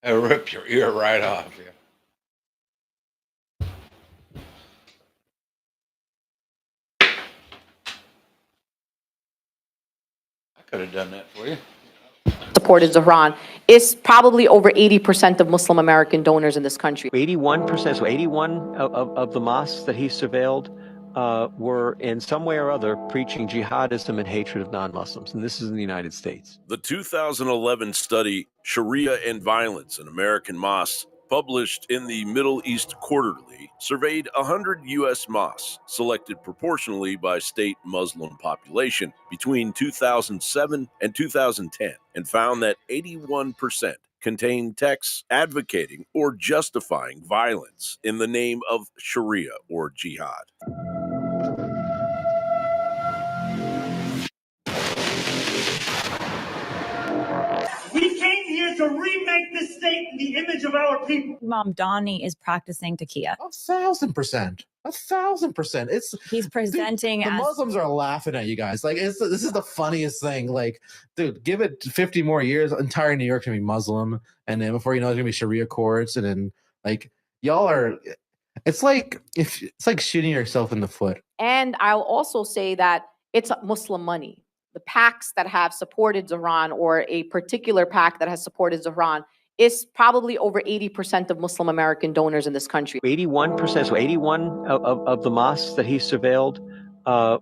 It'll rip your ear right off. Yeah. I could have done that for you. Supported Iran is probably over 80% of Muslim American donors in this country. 81%, so 81 of the mosques that he surveilled were in some way or other preaching jihadism and hatred of non-Muslims, and this is in the United States. The 2011 study, Sharia and Violence in American Mosques, published in the Middle East Quarterly, surveyed 100 U.S. mosques selected proportionally by state Muslim population between 2007 and 2010 and found that 81% contained texts advocating or justifying violence in the name of Sharia or jihad. We came here to remake this state in the image of our people. Imam Dani is practicing taqiyya. 1,000%. 1,000%. He's presenting the as Muslims are laughing at you guys. Like, this is the funniest thing. Like, dude, give it 50 more years, entire New York's gonna be Muslim, and then before you know, there's gonna be Sharia courts, and then like y'all are. It's like shooting yourself in the foot. And I'll also say that it's Muslim money. The PACs that have supported Iran, or a particular PAC that has supported Iran, is probably over 80% of Muslim American donors in this country. 81%, so 81 of the mosques that he surveilled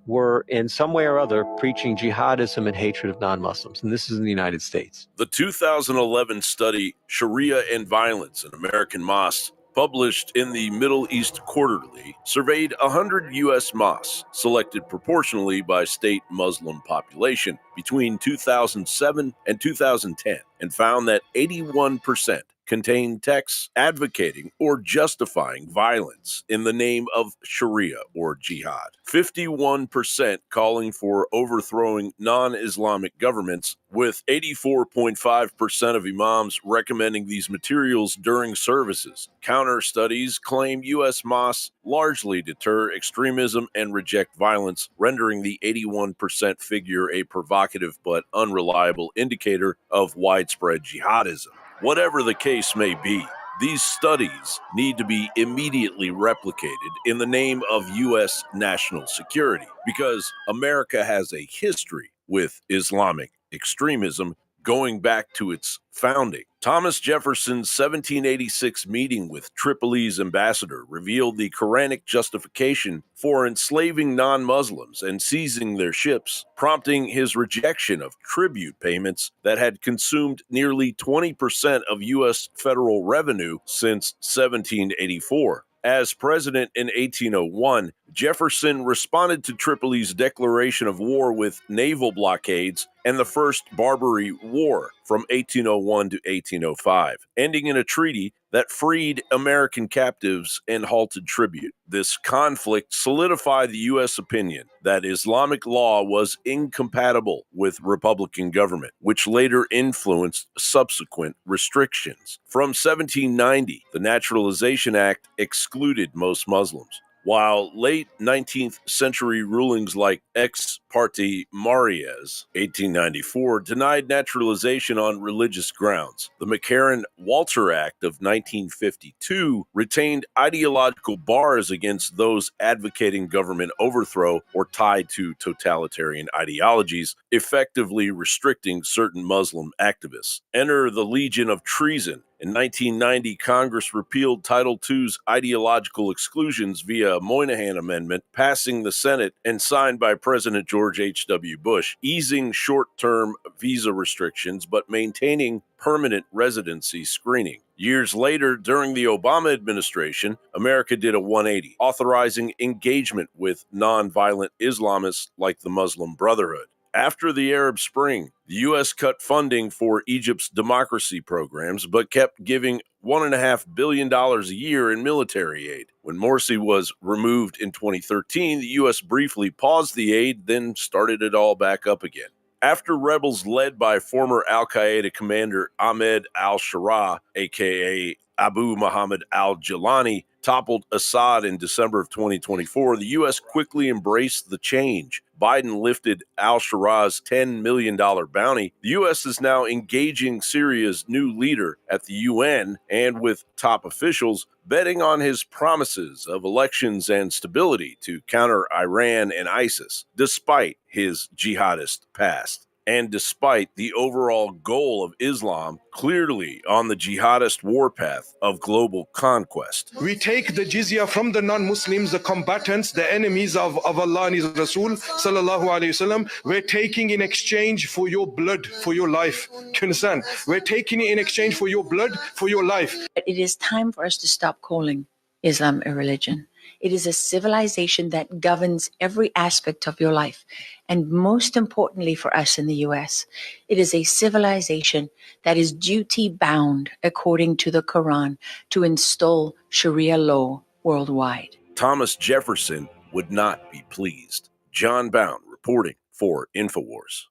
were in some way or other preaching jihadism and hatred of non-Muslims, and this is in the United States. The 2011 study, Sharia and Violence in American Mosques, published in the Middle East Quarterly, surveyed 100 U.S. mosques selected proportionally by state Muslim population between 2007 and 2010 and found that 81% contained texts advocating or justifying violence in the name of Sharia or jihad. 51% calling for overthrowing non-Islamic governments, with 84.5% of imams recommending these materials during services. Counter studies claim U.S. mosques largely deter extremism and reject violence, rendering the 81% figure a provocative but unreliable indicator of widespread jihadism. Whatever the case may be, these studies need to be immediately replicated in the name of U.S. national security, because America has a history with Islamic extremism going back to its founding. Thomas Jefferson's 1786 meeting with Tripoli's ambassador revealed the Quranic justification for enslaving non-Muslims and seizing their ships, prompting his rejection of tribute payments that had consumed nearly 20% of U.S. federal revenue since 1784. As president in 1801, Jefferson responded to Tripoli's declaration of war with naval blockades and the First Barbary War from 1801 to 1805, ending in a treaty that freed American captives and halted tribute. This conflict solidified the U.S. opinion that Islamic law was incompatible with Republican government, which later influenced subsequent restrictions. From 1790, the Naturalization Act excluded most Muslims, while late 19th century rulings like Ex parte Marias, 1894, denied naturalization on religious grounds. The McCarran-Walter Act of 1952 retained ideological bars against those advocating government overthrow or tied to totalitarian ideologies, effectively restricting certain Muslim activists. Enter the Legion of Treason. In 1990, Congress repealed Title II's ideological exclusions via a Moynihan Amendment, passing the Senate and signed by President George H.W. Bush, easing short-term visa restrictions but maintaining permanent residency screening. Years later, during the Obama administration, America did a 180, authorizing engagement with nonviolent Islamists like the Muslim Brotherhood. After the Arab Spring, the U.S. cut funding for Egypt's democracy programs, but kept giving $1.5 billion a year in military aid. When Morsi was removed in 2013, the U.S. briefly paused the aid, then started it all back up again. After rebels led by former al-Qaeda commander Ahmed al-Sharaa, aka Abu Muhammad al-Jilani, toppled Assad in December of 2024, the U.S. quickly embraced the change. Biden lifted al-Shara's $10 million bounty. The U.S. is now engaging Syria's new leader at the UN and with top officials, betting on his promises of elections and stability to counter Iran and ISIS, despite his jihadist past. And despite the overall goal of Islam clearly on the jihadist warpath of global conquest. We take the jizya from the non-Muslims, the combatants, the enemies of Allah and His Rasul, sallallahu alayhi wasallam. We're taking in exchange for your blood, for your life. Do you understand? We're taking it in exchange for your blood, for your life. It is time for us to stop calling Islam a religion. It is a civilization that governs every aspect of your life. And most importantly for us in the US, it is a civilization that is duty bound according to the Quran to install Sharia law worldwide. Thomas Jefferson would not be pleased. John Bound reporting for InfoWars.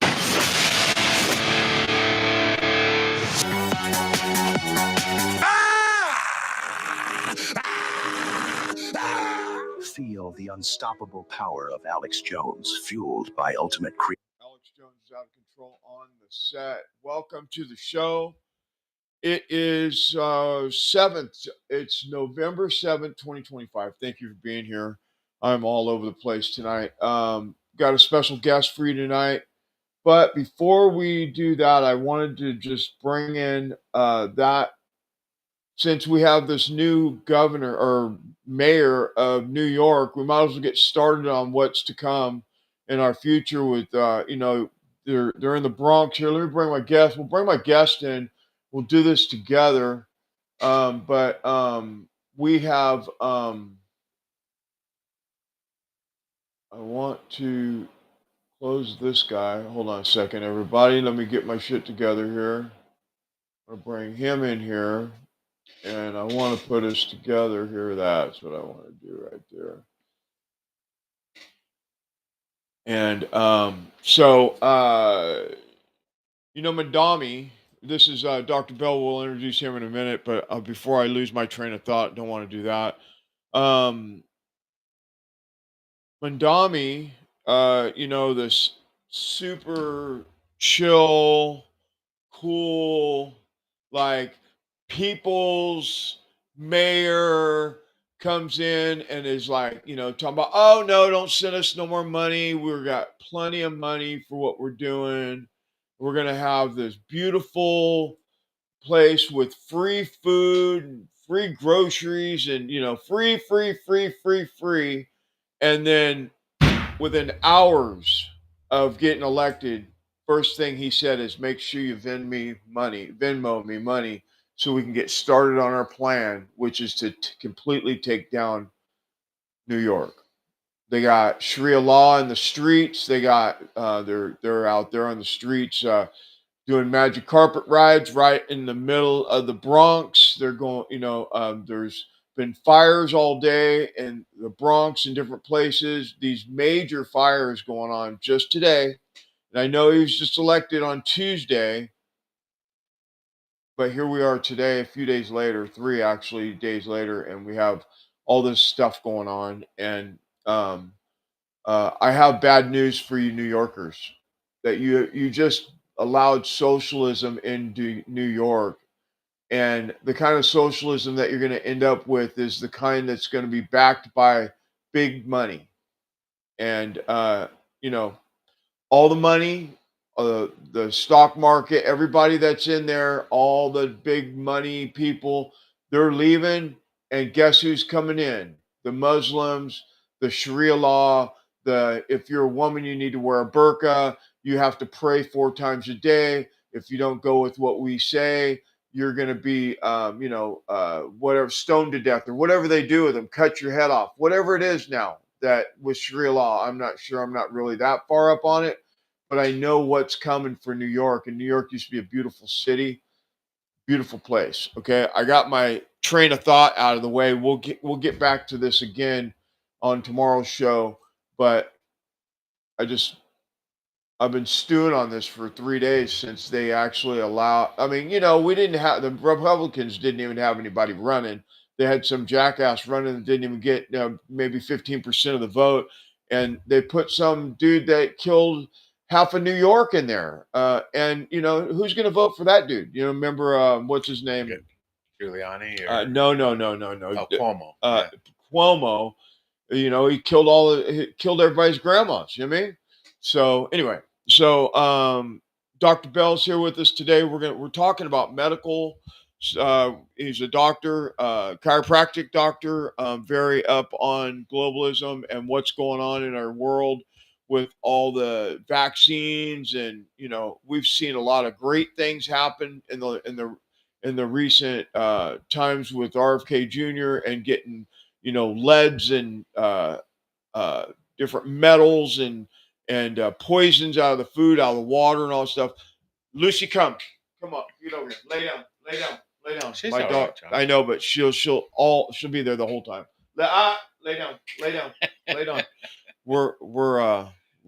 Feel the unstoppable power of Alex Jones, fueled by Ultimate Creative. Alex Jones is out of control on the set. Welcome to the show. It is 7th. It's November 7th, 2025. Thank you for being here. I'm all over the place tonight. Got a special guest for you tonight. But before we do that, I wanted to just bring in that since we have this new governor or mayor of New York, we might as well get started on what's to come in our future with, they're in the Bronx here. Let me bring my guest. We'll bring my guest in. We'll do this together. But we have, I want to close this guy. Hold on a second, everybody. Let me get my shit together here. I'll bring him in here. And I want to put us together here. That's what I want to do right there. And Mandami, this is Dr. Bell. We'll introduce him in a minute. But before I lose my train of thought, don't want to do that. Mandami, this super chill, cool, like, people's mayor comes in and is like, talking about, oh no, don't send us no more money. We've got plenty of money for what we're doing. We're going to have this beautiful place with free food, and free groceries, and, free. And then within hours of getting elected, first thing he said is, make sure you Venmo me money so we can get started on our plan, which is to completely take down New York. They got Sharia law in the streets. They got they're out there on the streets doing magic carpet rides right in the middle of the Bronx. They're going, there's been fires all day in the Bronx and different places. These major fires going on just today. And I know he was just elected on Tuesday. But here we are today, a few days later, 3 actually days later, and we have all this stuff going on. And I have bad news for you New Yorkers, that you just allowed socialism into New York. And the kind of socialism that you're going to end up with is the kind that's going to be backed by big money. And, all the money, the stock market, everybody that's in there, all the big money people, they're leaving. And guess who's coming in? The Muslims, the Sharia law, if you're a woman, you need to wear a burqa. You have to pray 4 times a day. If you don't go with what we say, you're going to be, whatever, stoned to death or whatever they do with them, cut your head off, whatever it is now that with Sharia law. I'm not sure. I'm not really that far up on it. But I know what's coming for New York, and New York used to be a beautiful city, beautiful place. Okay, I got my train of thought out of the way. We'll get back to this again on tomorrow's show, but I've been stewing on this for 3 days since they actually allowed. I mean, the Republicans didn't even have anybody running. they had some jackass running that didn't even get maybe 15% of the vote, and they put some dude that killed half of New York in there. And who's going to vote for that dude? Remember what's his name? Giuliani or No. Cuomo. Cuomo. He killed everybody's grandmas. You know what I mean? So anyway, Dr. Bell's here with us today. We're talking about medical. He's a doctor, chiropractic doctor, very up on globalism and what's going on in our world with all the vaccines, and we've seen a lot of great things happen in the recent times with RFK Jr. and getting leads and different metals and poisons out of the food, out of the water, and all that stuff. Lucy, come on, get over here, lay down. She's My all dog, right, John. I know, but she'll be there the whole time. Lay down. We're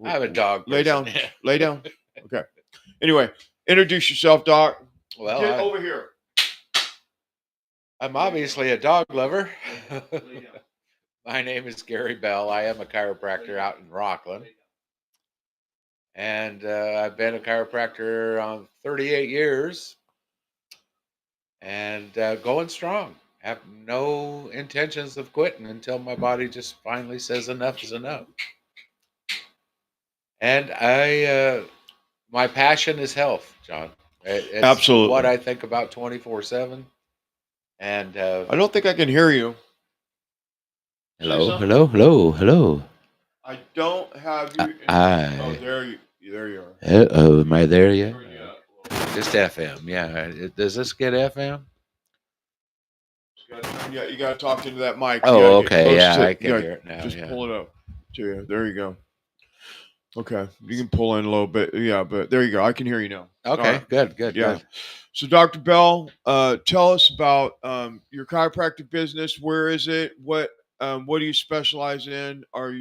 I have a dog. Lay person. down, lay down. Okay. Anyway, introduce yourself, Doc. Well, Get over here. I'm obviously a dog lover. Lay down. My name is Gary Bell. I am a chiropractor out in Rockland. And I've been a chiropractor on 38 years and going strong. Have no intentions of quitting until my body just finally says enough is enough. And my passion is health, John. It's Absolutely. what I think about 24/7. And I don't think I can hear you. hello. I don't have you. Oh, there you are. Oh, am I there yet? Yeah. Just FM, yeah. Does this get FM? You got to talk into that mic. Oh, You gotta get okay, close yeah, to- I can you gotta hear it now. Just Yeah. pull it up to you. There you go. Okay, you can pull in a little bit. Yeah, but there you go. I can hear you now. Okay, All right. good. Yeah. Good. So, Dr. Bell, tell us about your chiropractic business. Where is it? What do you specialize in? Are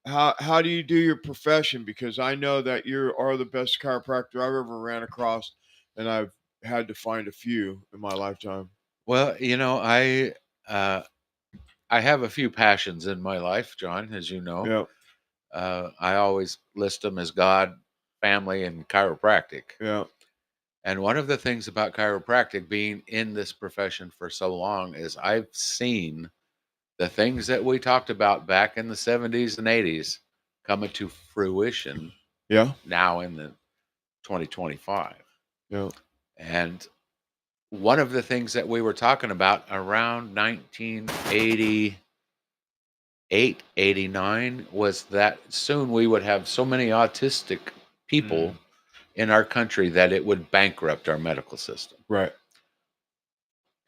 how do you do your profession? Because I know that you are the best chiropractor I've ever ran across, and I've had to find a few in my lifetime. Well, I have a few passions in my life, John, as you know. Yeah, I always list them as God, family, and chiropractic. yeah, And one of the things about chiropractic, being in this profession for so long, is I've seen the things that we talked about back in the 70s and 80s coming to fruition yeah, now in the 2025. yeah. And one of the things that we were talking about around 1988, 89 was that soon we would have so many autistic people in our country that it would bankrupt our medical system. Right.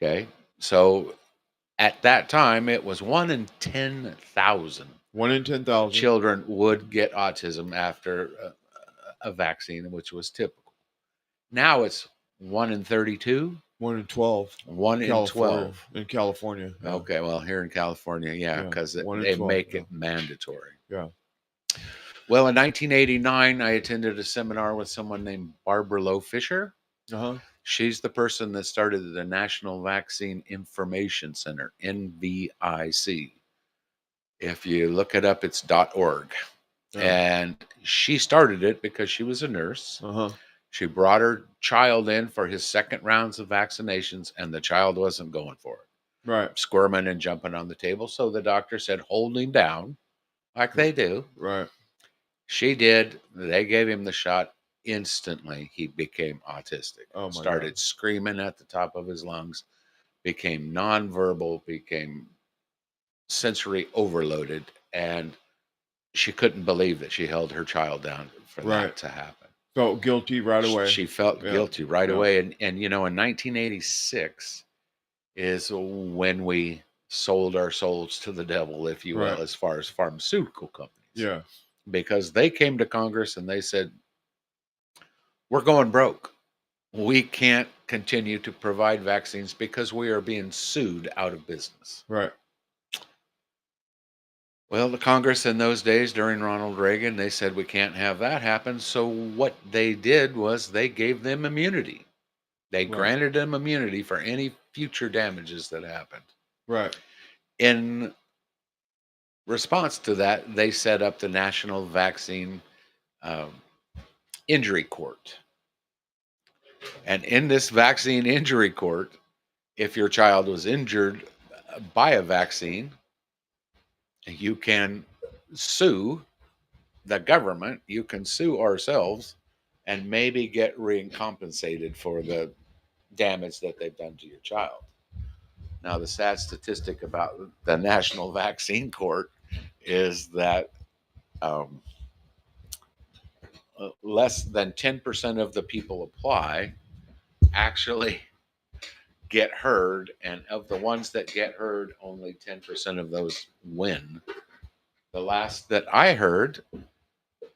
Okay. So at that time, it was 1 in 10,000 1 in 10,000 children would get autism after a vaccine, which was typical. Now it's 1 in 32. 1 in 12. 1 in 12 in California. Yeah. Okay, well, here in California, yeah, Yeah, because 1 in they 12, make yeah. it mandatory. Yeah. Well, in 1989, I attended a seminar with someone named Barbara Lowe Fisher. Uh-huh. She's the person that started the National Vaccine Information Center, NVIC. If you look it up, it's .org. Yeah. And she started it because she was a nurse. Uh-huh. She brought her child in for his second rounds of vaccinations, and the child wasn't going for it. Right. Squirming and jumping on the table. So the doctor said, hold him down, like they do. Right. She did. They gave him the shot. Instantly, he became autistic. Oh, my Started God. screaming at the top of his lungs, became nonverbal, became sensory overloaded, and she couldn't believe that she held her child down for Right. that to happen. Felt guilty right away. She felt Yeah. guilty right Yeah. away. And in 1986 is when we sold our souls to the devil, if you will, Right. as far as pharmaceutical companies. Yeah. Because they came to Congress and they said, we're going broke. We can't continue to provide vaccines because we are being sued out of business. Right. Well, the Congress in those days during Ronald Reagan, they said we can't have that happen. So what they did was they gave them immunity. They Right. granted them immunity for any future damages that happened. Right. In response to that, they set up the National Vaccine um, Injury Court. And in this vaccine injury court, if your child was injured by a vaccine, you can sue the government, you can sue ourselves, and maybe get recompensated for the damage that they've done to your child. Now, the sad statistic about the National Vaccine Court is that less than 10% of the people apply actually get heard, and of the ones that get heard, only 10% of those win. The last that I heard,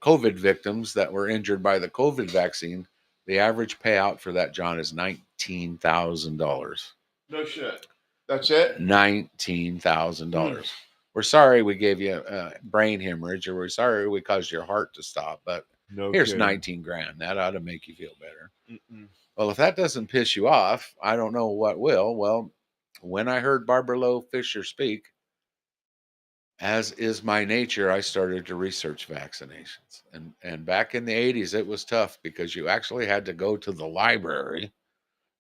COVID victims that were injured by the COVID vaccine, the average payout for that, John, is $19,000. No shit. That's it? $19,000. We're sorry we gave you a brain hemorrhage, or we're sorry we caused your heart to stop, but here's kidding. 19 grand. That ought to make you feel better. Mm-mm. Well, if that doesn't piss you off, I don't know what will. Well, when I heard Barbara Lowe Fisher speak, as is my nature, I started to research vaccinations. And back in the 80s, it was tough because you actually had to go to the library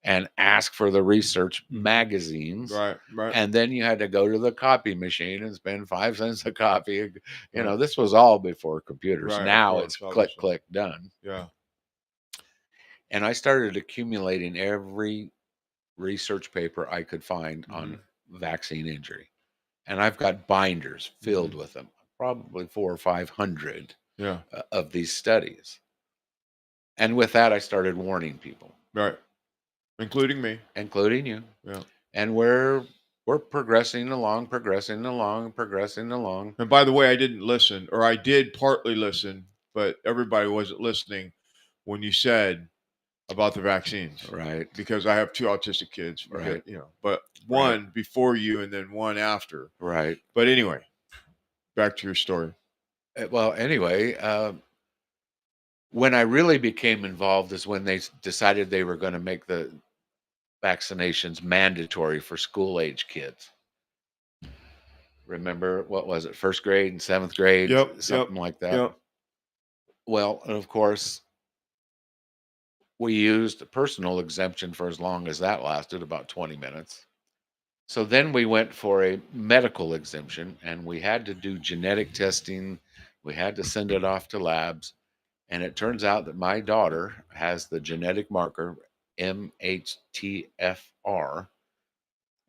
and ask for the research magazines. Right. Right. And then you had to go to the copy machine and spend 5 cents a copy. You know, Right. this was all before computers. Right, of Now course, it's click, obviously. click, done. Yeah. And I started accumulating every research paper I could find on vaccine injury. And I've got binders filled with them, probably 400 or 500 Yeah. of these studies. And with that, I started warning people, Right. Including me. including you. Yeah. And we're progressing along. And by the way, I didn't listen, or I did partly listen, but everybody wasn't listening when you said about the vaccines. Right. Because I have 2 autistic kids. Right. You know, but one before you and then one after. Right. But anyway, back to your story. Well, anyway, when I really became involved is when they decided they were going to make the vaccinations mandatory for school age kids. Remember, what was it, first grade and seventh grade? Yep. Something like that. Yep. Well, and of course, we used a personal exemption for as long as that lasted, about 20 minutes. So then we went for a medical exemption, and we had to do genetic testing. We had to send it off to labs. And it turns out that my daughter has the genetic marker MHTFR,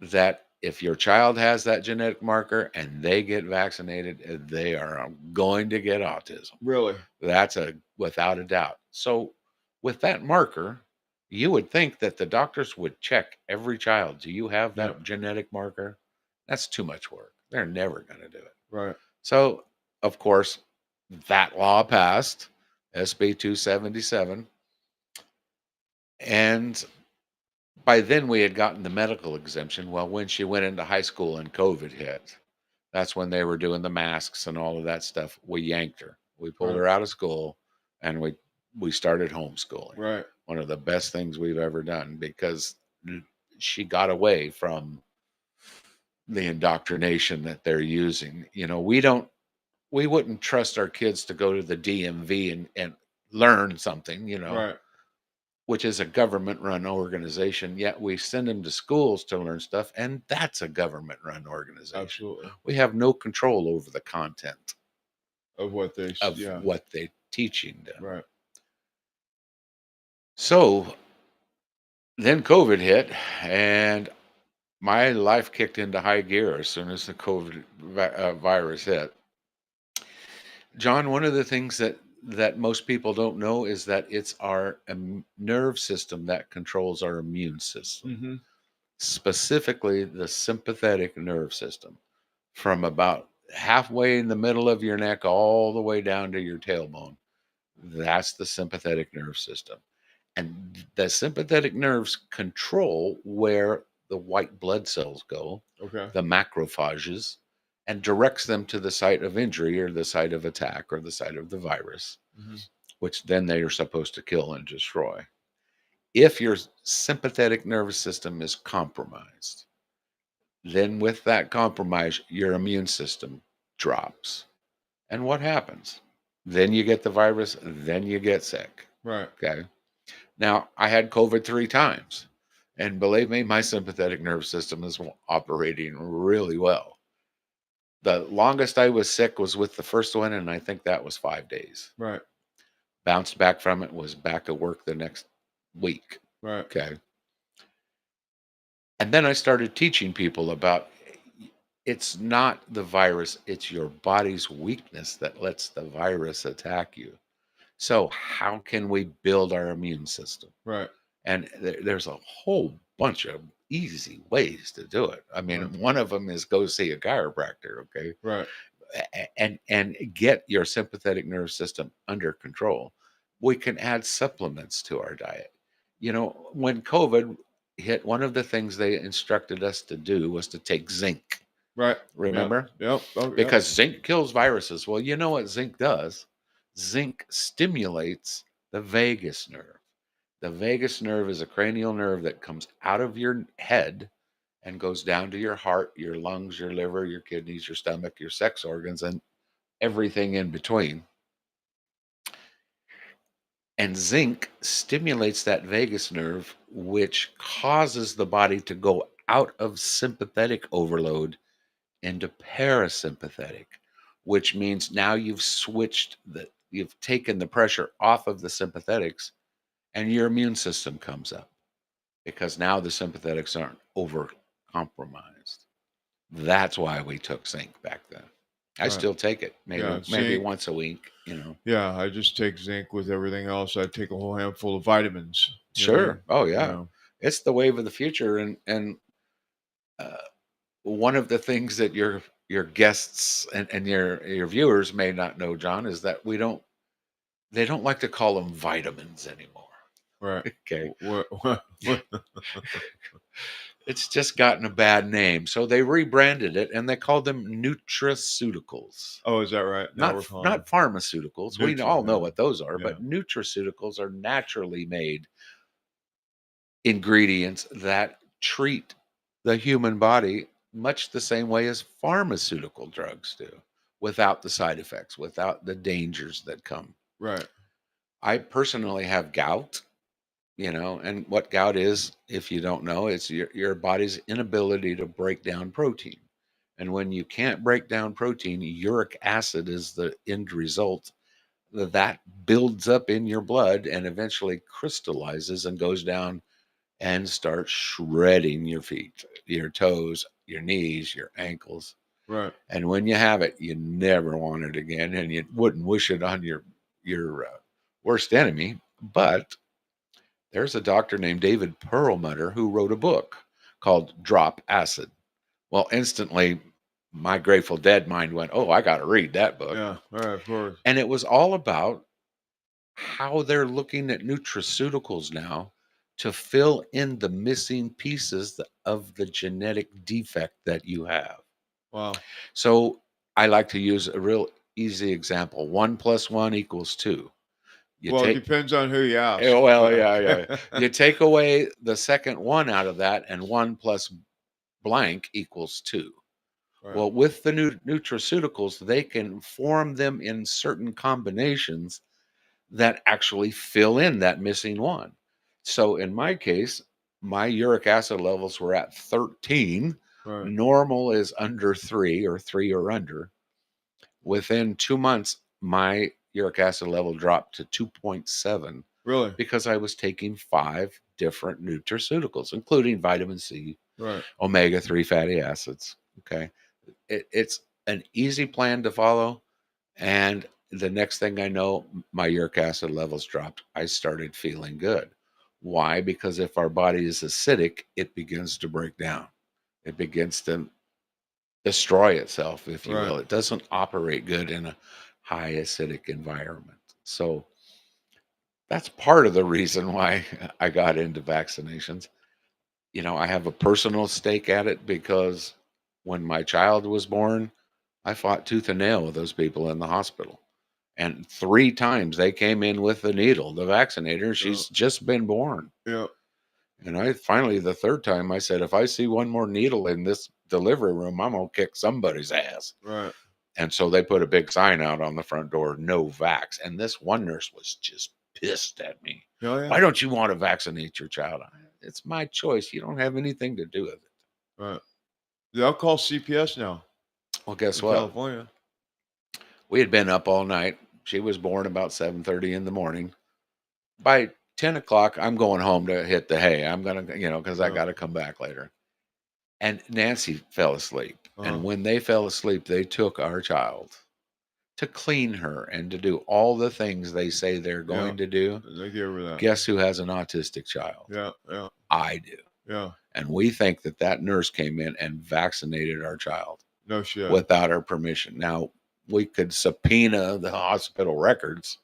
that if your child has that genetic marker and they get vaccinated, they are going to get autism. Really? That's without a doubt. So with that marker, you would think that the doctors would check every child. Do you have that genetic marker? That's too much work. They're never going to do it. Right. So, of course, that law passed, SB 277. And by then we had gotten the medical exemption. Well, when she went into high school and COVID hit, that's when they were doing the masks and all of that stuff. We yanked her. We pulled her out of school, and we started homeschooling. Right. One of the best things we've ever done, because she got away from the indoctrination that they're using. You know, we wouldn't trust our kids to go to the DMV and learn something, you know, Right. which is a government-run organization, yet we send them to schools to learn stuff, and that's a government-run organization. Absolutely. We have no control over the content Of what they what they're teaching them. Right. So then COVID hit, and my life kicked into high gear as soon as the COVID virus hit. John, one of the things that most people don't know is that it's our nerve system that controls our immune system, specifically the sympathetic nerve system, from about halfway in the middle of your neck all the way down to your tailbone. That's the sympathetic nerve system. And the sympathetic nerves control where the white blood cells go, the macrophages, and directs them to the site of injury or the site of attack or the site of the virus, which then they are supposed to kill and destroy. if your sympathetic nervous system is compromised, then with that compromise, your immune system drops. And what happens? Then you get the virus, then you get sick. Right. Okay. Now, I had COVID 3 times. And believe me, my sympathetic nervous system is operating really well. The longest I was sick was with the first one, and I think that was 5 days. Right. Bounced back from it, was back at work the next week. Right. Okay. And then I started teaching people about it's not the virus, it's your body's weakness that lets the virus attack you. So, how can we build our immune system? Right. And there's a whole bunch of easy ways to do it. I mean, Right. one of them is go see a chiropractor, okay? Right. And get your sympathetic nervous system under control. We can add supplements to our diet. You know, when COVID hit, one of the things they instructed us to do was to take zinc. Right. Remember? Yep. Oh, yep. Because zinc kills viruses. Well, you know what zinc does? Zinc stimulates the vagus nerve. The vagus nerve is a cranial nerve that comes out of your head and goes down to your heart, your lungs, your liver, your kidneys, your stomach, your sex organs, and everything in between. And zinc stimulates that vagus nerve, which causes the body to go out of sympathetic overload into parasympathetic, which means now you've you've taken the pressure off of the sympathetics and your immune system comes up because now the sympathetics aren't over compromised. That's why we took zinc back then. I Right. still take it, maybe Yeah, maybe zinc. once a week, you know. Yeah, I just take zinc with everything else. I take a whole handful of vitamins. you Sure. know, Oh you yeah. know. It's the wave of the future, and uh, one of the things that your guests and your viewers may not know, John, is that they don't like to call them vitamins anymore. Right. Okay. What? It's just gotten a bad name. So they rebranded it and they called them nutraceuticals. Oh, is that right? Now we're calling Not pharmaceuticals. We all know what those are, Yeah. but nutraceuticals are naturally made ingredients that treat the human body much the same way as pharmaceutical drugs do, without the side effects, without the dangers that come. Right. I personally have gout, you know, and what gout is, if you don't know, it's your body's inability to break down protein. And when you can't break down protein, uric acid is the end result that builds up in your blood and eventually crystallizes and goes down and starts shredding your feet, your toes, your knees, your ankles. Right. And when you have it, you never want it again, and you wouldn't wish it on your worst enemy. But there's a doctor named David Perlmutter who wrote a book called Drop Acid. Well, instantly, my Grateful Dead mind went, "Oh, I got to read that book." Yeah. All right. Of course. And it was all about how they're looking at nutraceuticals now to fill in the missing pieces of the genetic defect that you have. Wow. So I like to use a real easy example. 1 + 1 = 2. It depends on who you ask. Well, yeah. You take away the second one out of that, and 1 plus blank = 2. Right. Well, with the nutraceuticals, they can form them in certain combinations that actually fill in that missing one. So in my case, my uric acid levels were at 13. Right. Normal is under 3 or 3 or under. Within 2 months, my uric acid level dropped to 2.7. Really? Because I was taking 5 different nutraceuticals, including vitamin C, Right. omega-3 fatty acids. Okay. It's an easy plan to follow. And the next thing I know, my uric acid levels dropped. I started feeling good. Why? Because if our body is acidic, it begins to break down. It begins to destroy itself, if you Right. will. It doesn't operate good in a high acidic environment. So that's part of the reason why I got into vaccinations. You know, I have a personal stake at it because when my child was born, I fought tooth and nail with those people in the hospital. And 3 times they came in with the needle, the vaccinator. She's just been born. Yeah. And I finally, the 3rd time, I said, if I see one more needle in this delivery room, I'm going to kick somebody's ass. Right. And so they put a big sign out on the front door, no vax. And this one nurse was just pissed at me. Oh, yeah. Why don't you want to vaccinate your child? It's my choice. You don't have anything to do with it. Right. They'll call CPS now. Well, guess in what? California. We had been up all night. She was born about 7:30 in the morning. By 10 o'clock, I'm going home to hit the hay. I'm going to, because I got to come back later. And Nancy fell asleep. And when they fell asleep, they took our child to clean her and to do all the things they say they're going to do. They gave her that. Guess who has an autistic child? Yeah, yeah. I do. Yeah. And we think that nurse came in and vaccinated our child. No shit. Without our permission. Now, we could subpoena the hospital records,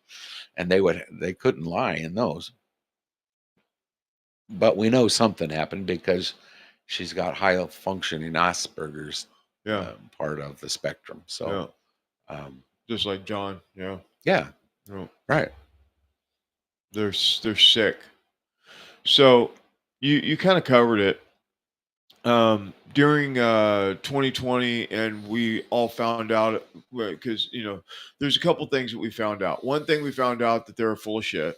and they couldn't lie in those. But we know something happened because she's got high functioning Asperger's part of the spectrum. So, just like John. Yeah. Yeah. Yeah. Right. They're sick. So you kind of covered it during 2020, and we all found out because there's a couple things that we found out. One thing we found out that they were full of shit.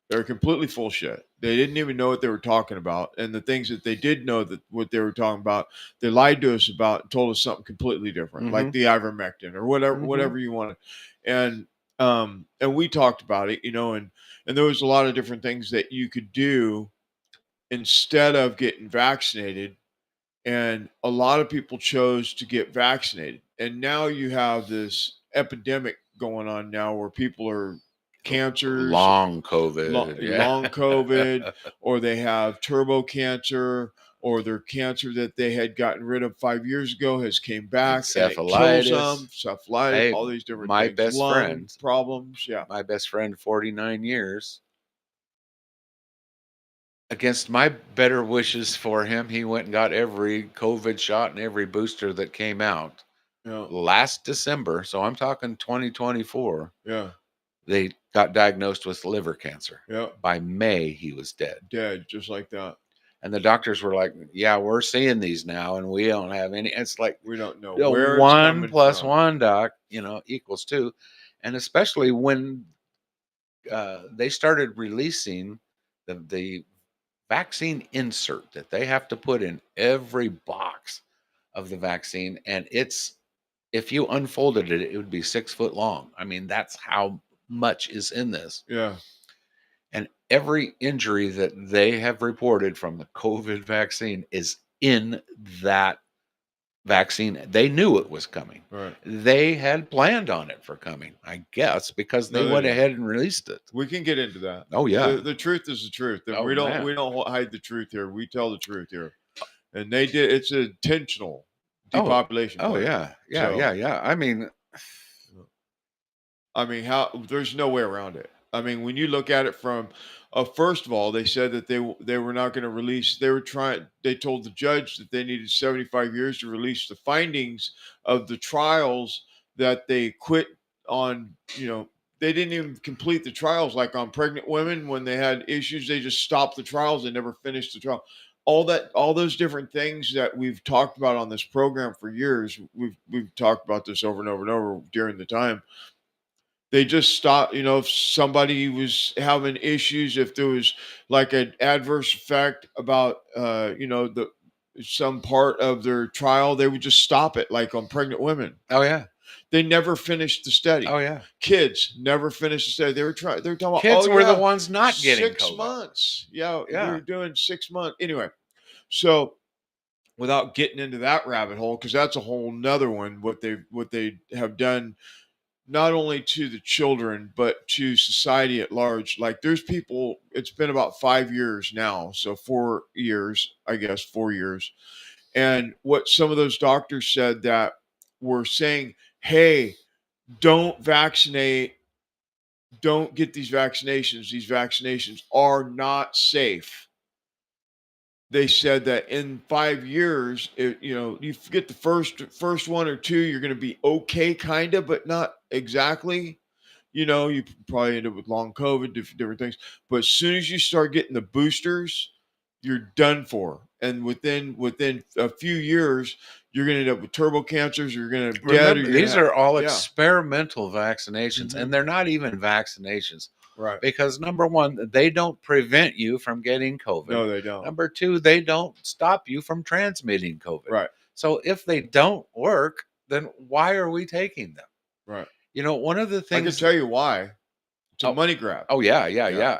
They're completely full of shit. They didn't even know what they were talking about, and the things that they did know that what they were talking about, they lied to us about and told us something completely different, like the ivermectin or whatever you wanted, and we talked about it, and there was a lot of different things that you could do instead of getting vaccinated, and a lot of people chose to get vaccinated, and now you have this epidemic going on now where people are cancers, long COVID, long COVID, or they have turbo cancer, or their cancer that they had gotten rid of 5 years ago has came back and it kills them. Encephalitis, Hey, all these different my things. best Lung friend problems. Yeah. My best friend, 49 years. Against my better wishes for him, he went and got every COVID shot and every booster that came out last December. So I'm talking 2024. Yeah. They got diagnosed with liver cancer. Yeah. By May, he was dead. Dead, just like that. And the doctors were like, yeah, we're seeing these now, and we don't have any. It's like, we don't know where 1 + 1, doc, equals 2. And especially when they started releasing the vaccine insert that they have to put in every box of the vaccine. And if you unfolded it, it would be 6 foot long. I mean, that's how much is in this. Yeah. And every injury that they have reported from the COVID vaccine is in that vaccine. They knew it was coming. Right. They had planned on it for coming, I guess, because they went ahead and released it. We can get into that. Oh yeah. The truth is the truth. And Oh, we don't man. hide the truth here. We tell the truth here. And they did. It's intentional depopulation. Oh plan. yeah. So, Yeah. I mean, there's no way around it. I mean, when you look at it from, first of all, they said that they were not going to release. They told the judge that they needed 75 years to release the findings of the trials that they quit on. They didn't even complete the trials, like on pregnant women when they had issues. They just stopped the trials. They never finished the trial. All those different things that we've talked about on this program for years. We've talked about this over and over and over during the time. They just stopped, if somebody was having issues, if there was like an adverse effect about, some part of their trial, they would just stop it, like on pregnant women. Oh yeah. They never finished the study. Oh yeah. Kids never finished the study. They were talking about kids were the ones not getting 6 COVID. months. Yeah. Yeah. They were doing 6 months. Anyway, so without getting into that rabbit hole, because that's a whole nother one, what they have done, not only to the children, but to society at large. Like there's people, it's been about 5 years now. So 4 years, I guess 4 years. And what some of those doctors said that were saying, hey, don't vaccinate, don't get these vaccinations. These vaccinations are not safe. They said that in 5 years, you get the first one or two, you're going to be okay, kind of, but not exactly. you probably end up with long COVID, different things. But as soon as you start getting the boosters, you're done for. And within a few years, you're going to end up with turbo cancers. You're going to dead. Remember, these are all experimental vaccinations, Mhm. and they're not even vaccinations. Right. Because number one, they don't prevent you from getting COVID. No, they don't. Number two, they don't stop you from transmitting COVID. Right. So if they don't work, then why are we taking them? Right. One of the I things can tell you why. It's a money grab. Oh yeah.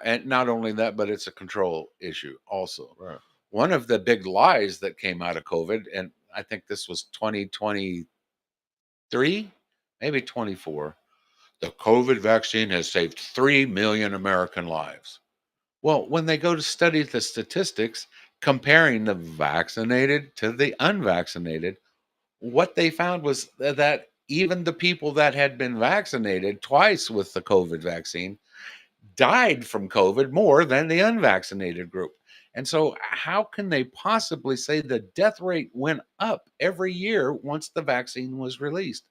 And not only that, but it's a control issue also. Right. One of the big lies that came out of COVID, and I think this was 2023, maybe 24, the COVID vaccine has saved 3 million American lives. Well, when they go to study the statistics comparing the vaccinated to the unvaccinated, what they found was that even the people that had been vaccinated twice with the COVID vaccine died from COVID more than the unvaccinated group. And so, how can they possibly say the death rate went up every year once the vaccine was released?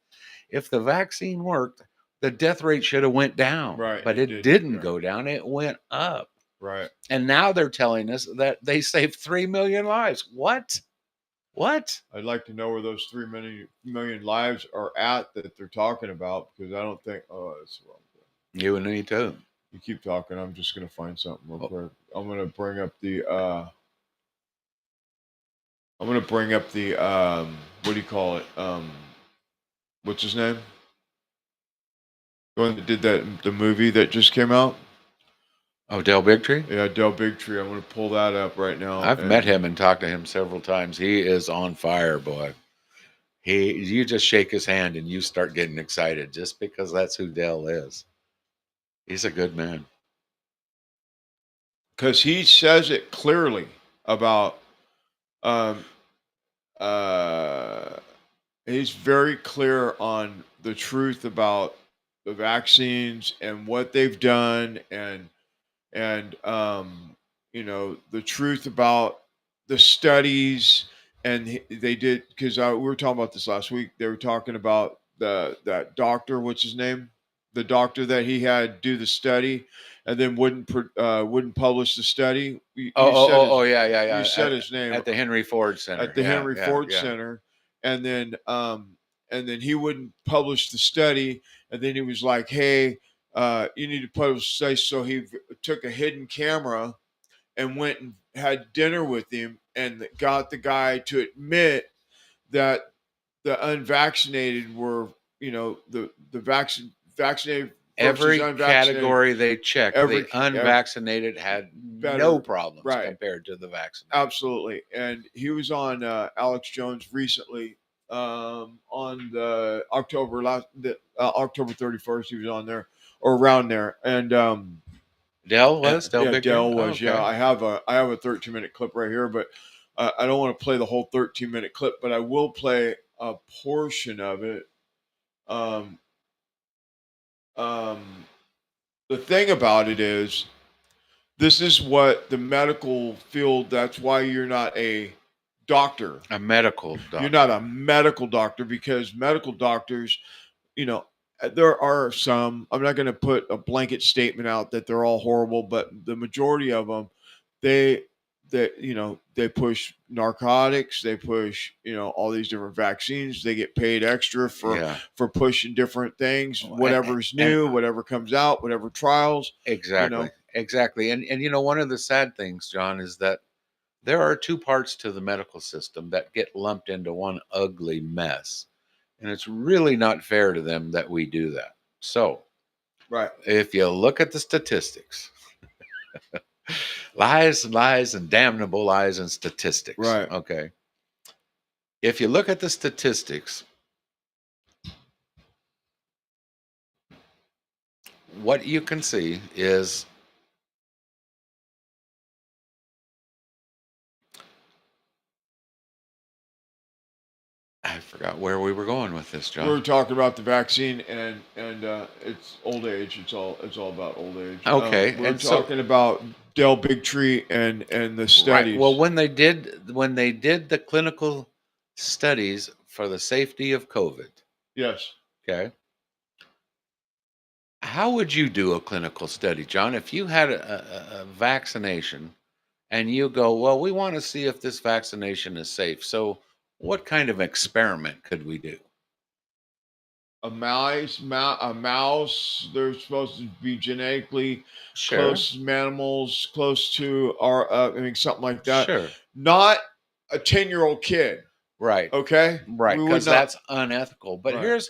If the vaccine worked, the death rate should have went down. Right. But it didn't go down, it went up. Right. And now they're telling us that they saved 3 million lives. What? I'd like to know where those 3 million lives are at that they're talking about, because I don't think. Oh, that's wrong. You and me too. You keep talking. I'm just gonna find something real quick. I'm gonna bring up the. What do you call it? What's his name? The one that did the movie that just came out. Oh, Del Bigtree? Yeah, Del Bigtree. I'm going to pull that up right now. I've met him and talked to him several times. He is on fire, boy. You just shake his hand and you start getting excited just because that's who Del is. He's a good man. Because he says it clearly about, he's very clear on the truth about the vaccines and what they've done, and the truth about the studies. And they did, because we were talking about this last week. They were talking about that doctor, what's his name, the doctor that he had do the study and then wouldn't publish the study. Yeah. You said his name at the Henry Ford Center. At the Henry Ford Center, and then he wouldn't publish the study, and then he was like, "Hey, you need to publish the study." So he took a hidden camera and went and had dinner with him and got the guy to admit that the unvaccinated were, the vaccinated. Every category they checked, the unvaccinated had no problems compared to the vaccinated. Absolutely. And he was on Alex Jones recently on the October 31st. He was on there or around there. And Del was? Del Bigtree? Del was. Oh, okay. Yeah, I have a 13-minute clip right here, but I don't want to play the whole 13-minute clip, but I will play a portion of it. The thing about it is, this is what the medical field, that's why you're not a doctor. A medical doctor. You're not a medical doctor, because medical doctors, there are some, I'm not going to put a blanket statement out that they're all horrible, but the majority of them, they push narcotics, they push, all these different vaccines. They get paid extra for pushing different things, whatever's new, whatever comes out, whatever trials. Exactly. Exactly. And one of the sad things, John, is that there are two parts to the medical system that get lumped into one ugly mess. And it's really not fair to them that we do that. So, if you look at the statistics, lies, and damnable lies and statistics. Right. Okay. If you look at the statistics, what you can see is I forgot where we were going with this, John. We were talking about the vaccine and it's old age. It's all about old age. Okay. We're talking about Del Bigtree and the studies. Right. Well, when they did the clinical studies for the safety of COVID. Yes. Okay. How would you do a clinical study, John, if you had a vaccination and you go, well, we want to see if this vaccination is safe. So, what kind of experiment could we do? A mouse. They're supposed to be genetically Sure, close animals, close to our. I mean, something like that. sure, Not a 10-year-old kid. right, Okay, right, we would because not. that's unethical. But Right.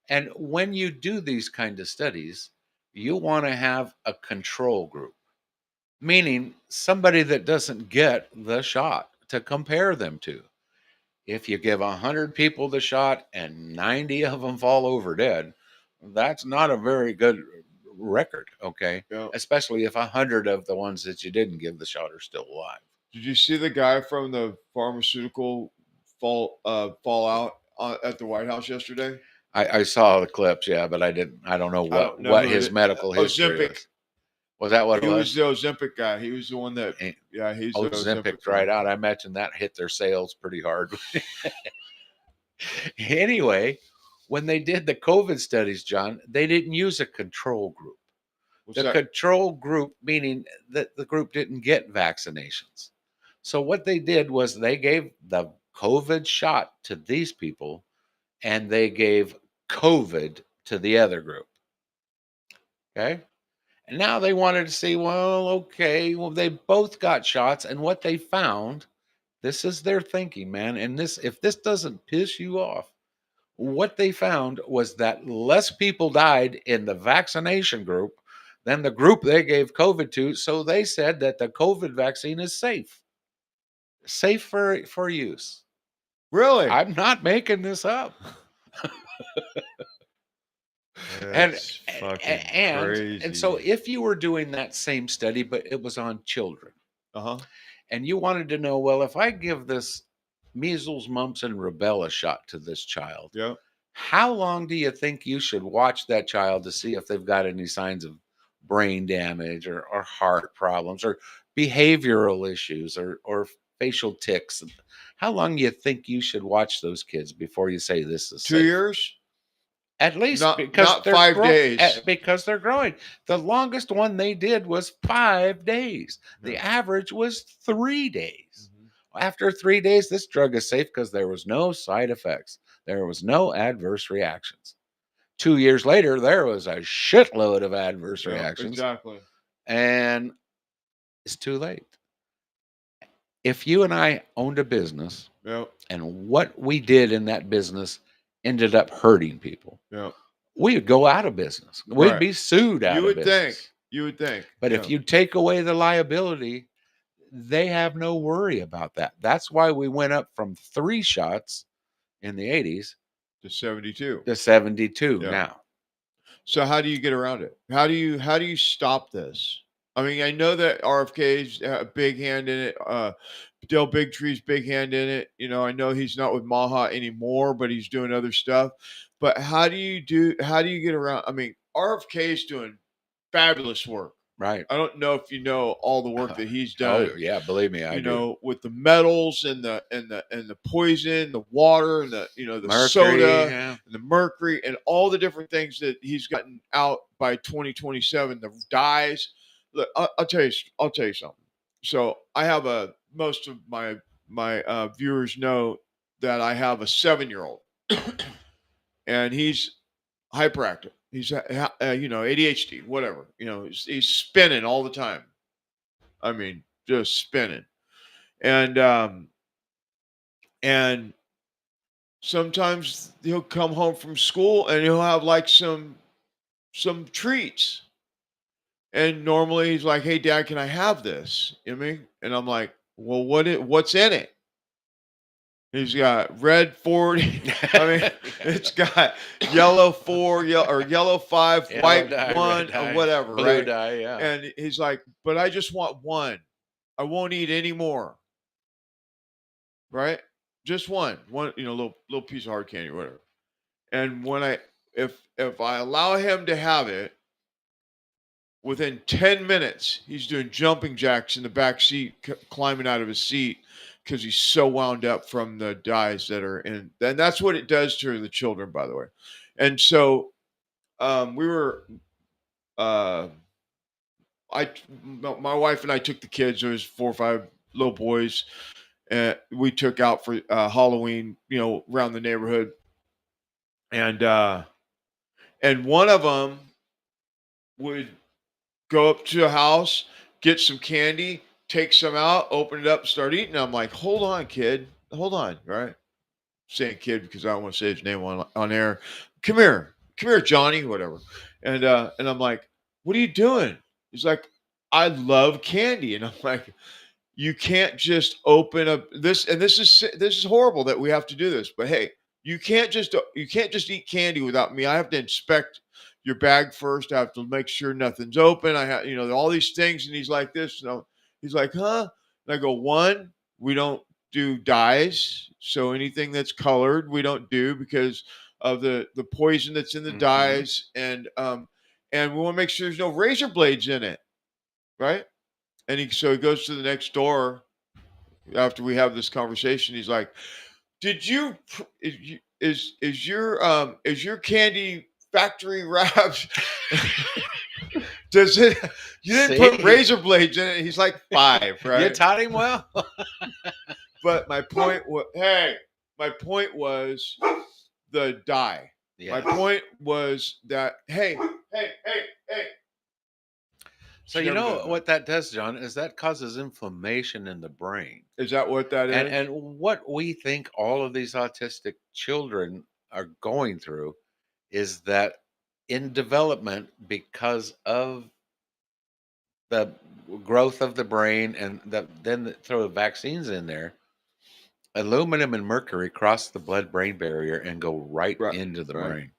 and when you do these kind of studies, you want to have a control group, meaning somebody that doesn't get the shot to compare them to. If you give 100 people the shot and 90 of them fall over dead, that's not a very good record, okay? Yeah. Especially if 100 of the ones that you didn't give the shot are still alive. Did you see the guy from the pharmaceutical fallout at the White House yesterday? I saw the clips, yeah, but I don't know I don't know what who his it, medical history Ozempic. is. Was that what He it was the was? Ozempic guy. He was the one that. Yeah, he's the Ozempic Ozempic guy. dried out. I imagine that hit their sales pretty hard. Anyway, when they did the COVID studies, John, they didn't use a control group. What's The that? control group, meaning that the group didn't get vaccinations. So what they did was they gave the COVID shot to these people and they gave COVID to the other group. Okay. And now they wanted to see, well, okay, well, they both got shots. And what they found, this is their thinking, man. And this, if this doesn't piss you off, what they found was that less people died in the vaccination group than the group they gave COVID to. So they said that the COVID vaccine is safe for use. Really? I'm not making this up. That's fucking crazy. And so if you were doing that same study, but it was on children, and you wanted to know, well, if I give this measles, mumps, and rubella shot to this child, Yeah. how long do you think you should watch that child to see if they've got any signs of brain damage or heart problems or behavioral issues or facial tics? How long do you think you should watch those kids before you say this is 2 safe? years? At least Not because they're 5 days. because they're growing. The longest one they did was 5 days. The average was 3 days. After 3 days, this drug is safe because there was no side effects. There was no adverse reactions. 2 years later, there was a shitload of adverse reactions. Exactly. And it's too late. If you and I owned a business, and what we did in that business ended up hurting people, we would go out of business. We'd be sued out of business. You would think. But if you take away the liability, they have no worry about that. That's why we went up from 3 shots in the 80s to 72. To 72 now. So how do you get around it? How do you stop this? I mean, I know that RFK's a big hand in it. Dale Bigtree's big hand in it. You know, I know he's not with Maha anymore, but he's doing other stuff. But how do you get around? I mean, RFK's doing fabulous work. Right. I don't know if you know all the work that he's done. Oh yeah, believe me, I you do. know, with the metals and the poison, the water, and the the Mercury, soda, yeah. and the mercury, and all the different things that he's gotten out by 2027. The dyes. Look, I'll tell you something. So I have most of my viewers know that I have a 7-year-old, and he's hyperactive. He's ADHD, whatever. You know, he's spinning all the time. I mean, just spinning. And sometimes he'll come home from school and he'll have like some treats. And normally he's like, "Hey, Dad, can I have this?" You know what I mean? And I'm like, "Well, what's in it?" He's got red 40. I mean, it's got yellow 4, or yellow 5, Yellow white dye, 1, red dye, or whatever, blue right? dye, yeah. And he's like, "But I just want one. I won't eat any more." Right? Just one, little piece of hard candy or whatever. And when if I allow him to have it, within 10 minutes, he's doing jumping jacks in the back seat, climbing out of his seat because he's so wound up from the dyes that are in. And that's what it does to the children, by the way. And so we were uh, my wife and I took the kids. There was 4 or 5 little boys, and we took out for Halloween. Around the neighborhood, and one of them would go up to a house, get some candy, take some out, open it up, start eating. I'm like, hold on, kid, hold on, right? Saying kid because I don't want to say his name on air. Come here, Johnny, whatever. And I'm like, what are you doing? He's like, I love candy, and I'm like, you can't just open up this, and this is horrible that we have to do this, but hey, you can't just eat candy without me. I have to inspect your bag first. I have to make sure nothing's open. I have all these things, and he's like this. He's like, huh? And I go, one, we don't do dyes, so anything that's colored we don't do because of the poison that's in the dyes, and we want to make sure there's no razor blades in it, right? And he goes to the next door after we have this conversation. He's like, "Did you is your candy factory wrapped? Does it? You didn't put razor blades in it?" He's like 5, right? You taught him well. But my point was the dye. Yeah. My point was that hey. So you know what that does, John, is that causes inflammation in the brain. Is that what that is? And what we think all of these autistic children are going through is that in development, because of the growth of the brain and then throw the vaccines in there, aluminum and mercury cross the blood-brain barrier and go right into the brain.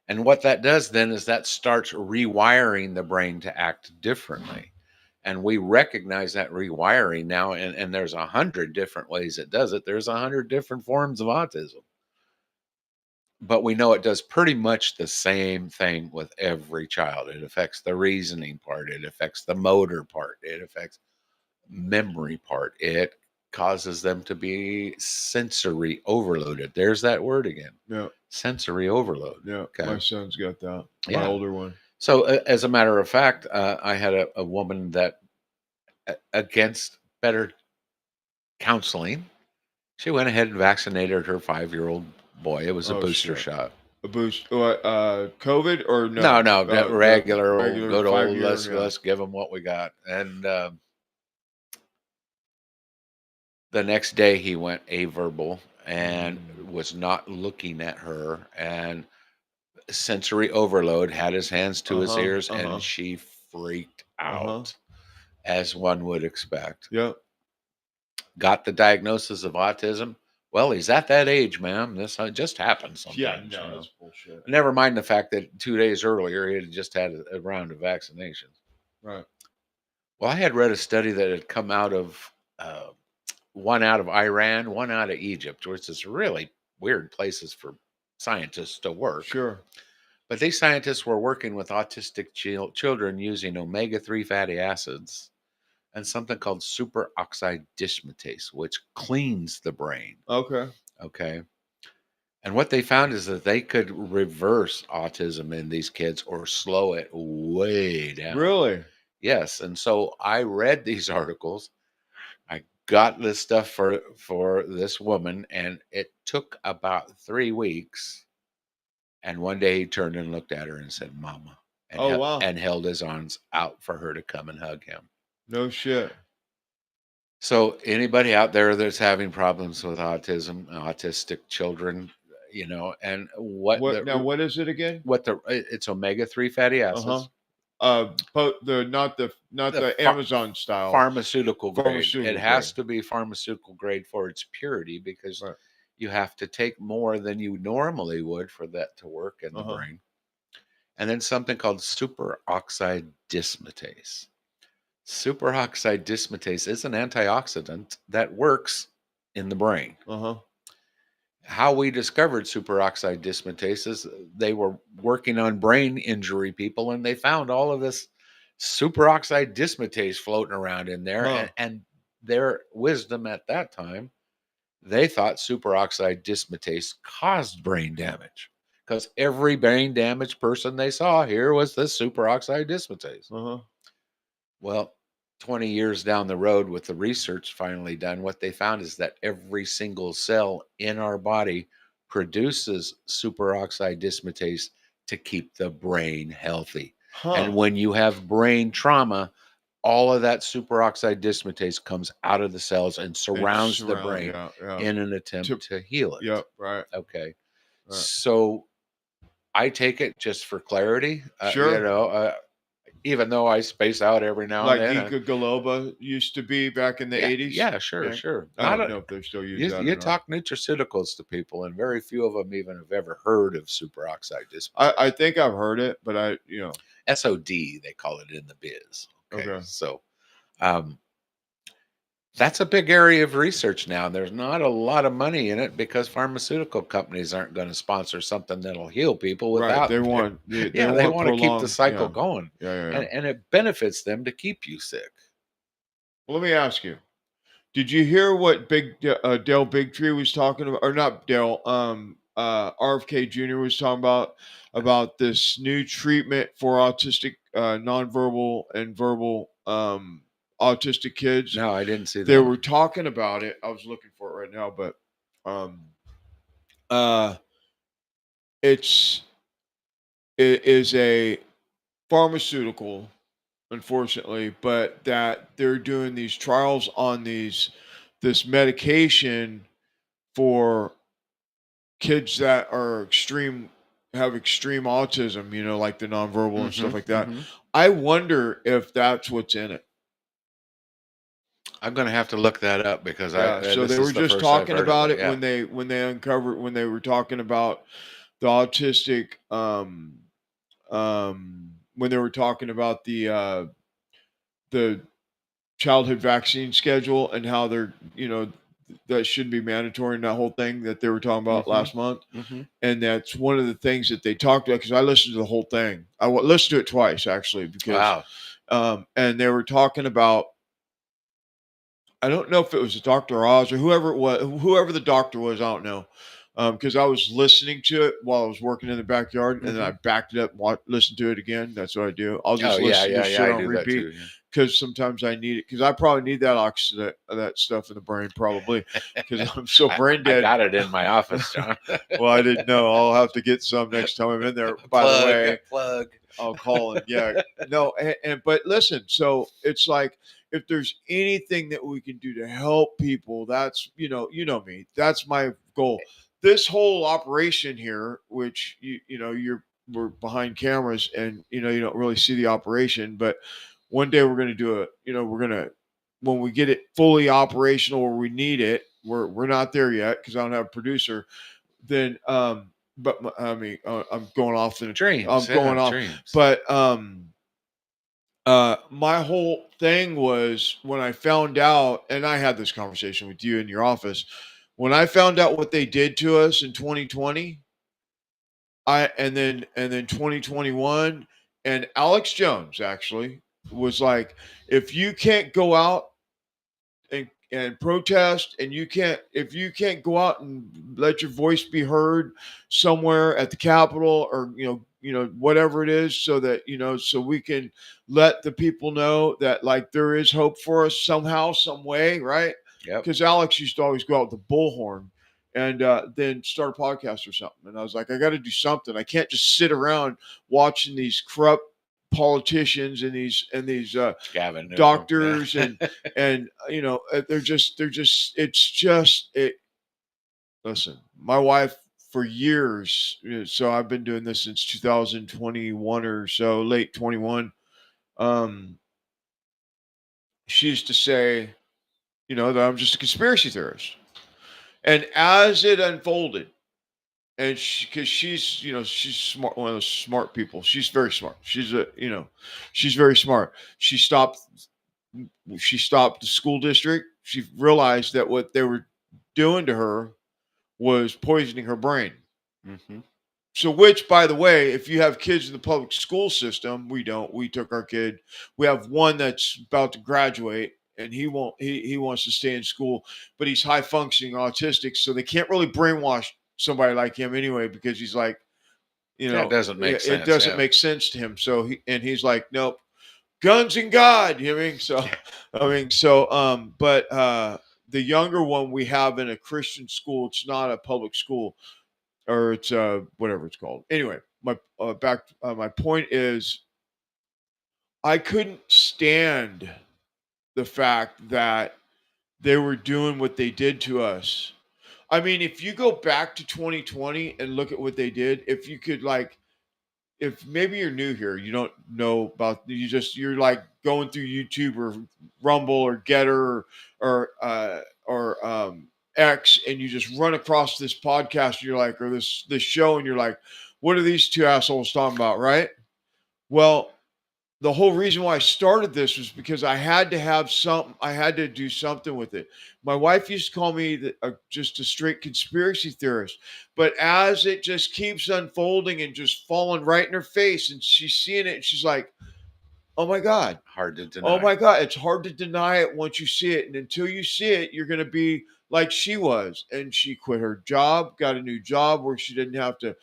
And what that does then is that starts rewiring the brain to act differently. And we recognize that rewiring now, and there's 100 different ways it does it. There's 100 different forms of autism. But we know it does pretty much the same thing with every child. It affects the reasoning part. It affects the motor part. It affects memory part. It causes them to be sensory overloaded. There's that word again. Yeah. Sensory overload. Yeah. Okay. My son's got that. My Yeah. older one. So as a matter of fact, I had a woman that against better counseling, she went ahead and vaccinated her 5-year-old boy. It was a booster shot. A boost? COVID or no? No, regular old, good old. 5-year, Let's give them what we got. And the next day he went averbal and was not looking at her, and sensory overload, had his hands to his ears, and she freaked out, as one would expect. Yep. Got the diagnosis of autism. Well, he's at that age, ma'am. This just happens sometimes. Yeah, no, that's bullshit. Never mind the fact that 2 days earlier he had just had a round of vaccinations. Right. Well, I had read a study that had come out of one out of Iran, one out of Egypt, which is really weird places for scientists to work. Sure. But these scientists were working with autistic children using omega-3 fatty acids and something called superoxide dismutase, which cleans the brain. Okay. And what they found is that they could reverse autism in these kids or slow it way down. Really? Yes. And so I read these articles. I got this stuff for this woman, and it took about 3 weeks. And one day he turned and looked at her and said, "Mama," and wow. and held his arms out for her to come and hug him. No shit. So anybody out there that's having problems with autism, autistic children, and what is it again? It's omega-3 fatty acids. Not the Amazon style pharmaceutical grade. It has grade. to be pharmaceutical grade for its purity, because you have to take more than you normally would for that to work in the brain. And then something called superoxide dismutase. Superoxide dismutase is an antioxidant that works in the brain. How we discovered superoxide dismutase is they were working on brain injury people, and they found all of this superoxide dismutase floating around in there. And their wisdom at that time, they thought superoxide dismutase caused brain damage, because every brain damaged person they saw here was this superoxide dismutase. Well, 20 years down the road with the research finally done, what they found is that every single cell in our body produces superoxide dismutase to keep the brain healthy. And when you have brain trauma, all of that superoxide dismutase comes out of the cells and surrounds the brain in an attempt to heal it. Yep, right. Okay. Right. So I take it just for clarity. Sure. You know, even though I space out every now Like and then. Ginkgo biloba used to be back in the 80s. Yeah, sure, sure. I don't know if they still use that. You talk nutraceuticals to people, and very few of them even have ever heard of superoxide dismutase. I think I've heard it, but SOD, they call it in the biz. Okay. So that's a big area of research now. There's not a lot of money in it because pharmaceutical companies aren't going to sponsor something that'll heal people without. They want to keep the cycle going. Yeah. And it benefits them to keep you sick. Well, let me ask you. Did you hear what Dale Bigtree was talking about, or not Dale? RFKjr was talking about this new treatment for autistic, nonverbal and verbal autistic kids. No, I didn't see that. They were talking about it. I was looking for it right now, but it is a pharmaceutical, unfortunately, but that they're doing these trials on this medication for kids that are have extreme autism, you know, like the nonverbal and stuff like that. I wonder if that's what's in it. I'm going to have to look that up because so they were just talking about it when they were talking about the autistic when they were talking about the childhood vaccine schedule and how they're, you know, that shouldn't be mandatory, and that whole thing that they were talking about last month. And that's one of the things that they talked about, because I listened to the whole thing. I listened to it twice, actually, because and they were talking about, I don't know if it was Dr. Oz or whoever it was, whoever the doctor was, I don't know. Because I was listening to it while I was working in the backyard, and then I backed it up and listened to it again. That's what I do. I'll just listen to shit on repeat because sometimes I need it, because I probably need that oxygen, that stuff in the brain, probably, because I'm so brain dead. I got it in my office, John. Well, I didn't know. I'll have to get some next time I'm in there. By the way, I'll call it. Yeah, no, but listen. So it's like, if there's anything that we can do to help people, that's, you know me. That's my goal. This whole operation here, which we're behind cameras and you don't really see the operation, but one day we're going to do it. We're going to, when we get it fully operational where we need it, we're not there yet because I don't have a producer. Then, but I mean, I'm going off in dreams. I'm going off, dreams. But my whole thing was when I found out, and I had this conversation with you in your office. When I found out what they did to us in 2020, and then 2021, and Alex Jones actually was like, if you can't go out and protest, and if you can't go out and let your voice be heard somewhere at the Capitol, or whatever it is, so that so we can let the people know that, like, there is hope for us somehow, some way, right? Because Alex used to always go out with the bullhorn and then start a podcast or something. And I was like, I got to do something. I can't just sit around watching these corrupt politicians and these doctors and they're just listen, my wife for years, so I've been doing this since 2021 or so, late 21. She used to say, that I'm just a conspiracy theorist. And as it unfolded, and because she's smart, one of those smart people. She's very smart. She's very smart. She stopped the school district. She realized that what they were doing to her was poisoning her brain. So, which, by the way, if you have kids in the public school system, we don't. We took our kid. We have one that's about to graduate, and he won't. He wants to stay in school, but he's high functioning autistic, so they can't really brainwash somebody like him anyway, because he's like That doesn't make it sense, doesn't yeah. make sense to him. So he's like, nope, guns and God. You know what I mean? So but the younger one we have in a Christian school. It's not a public school, or it's whatever it's called. Anyway, my point is, I couldn't stand the fact that they were doing what they did to us. I mean, if you go back to 2020 and look at what they did, if you could, like, if maybe you're new here, you don't know about, you're like going through YouTube or Rumble or Getter or X, and you just run across this podcast, and you're like, or this show, and you're like, what are these two assholes talking about, right? Well, the whole reason why I started this was because I had to do something with it. My wife used to call me just a straight conspiracy theorist, but as it just keeps unfolding and just falling right in her face, and she's seeing it, and she's like, oh my God. Hard to deny. Oh my God. It's hard to deny it once you see it. And until you see it, you're going to be like she was. And she quit her job, got a new job where she didn't have to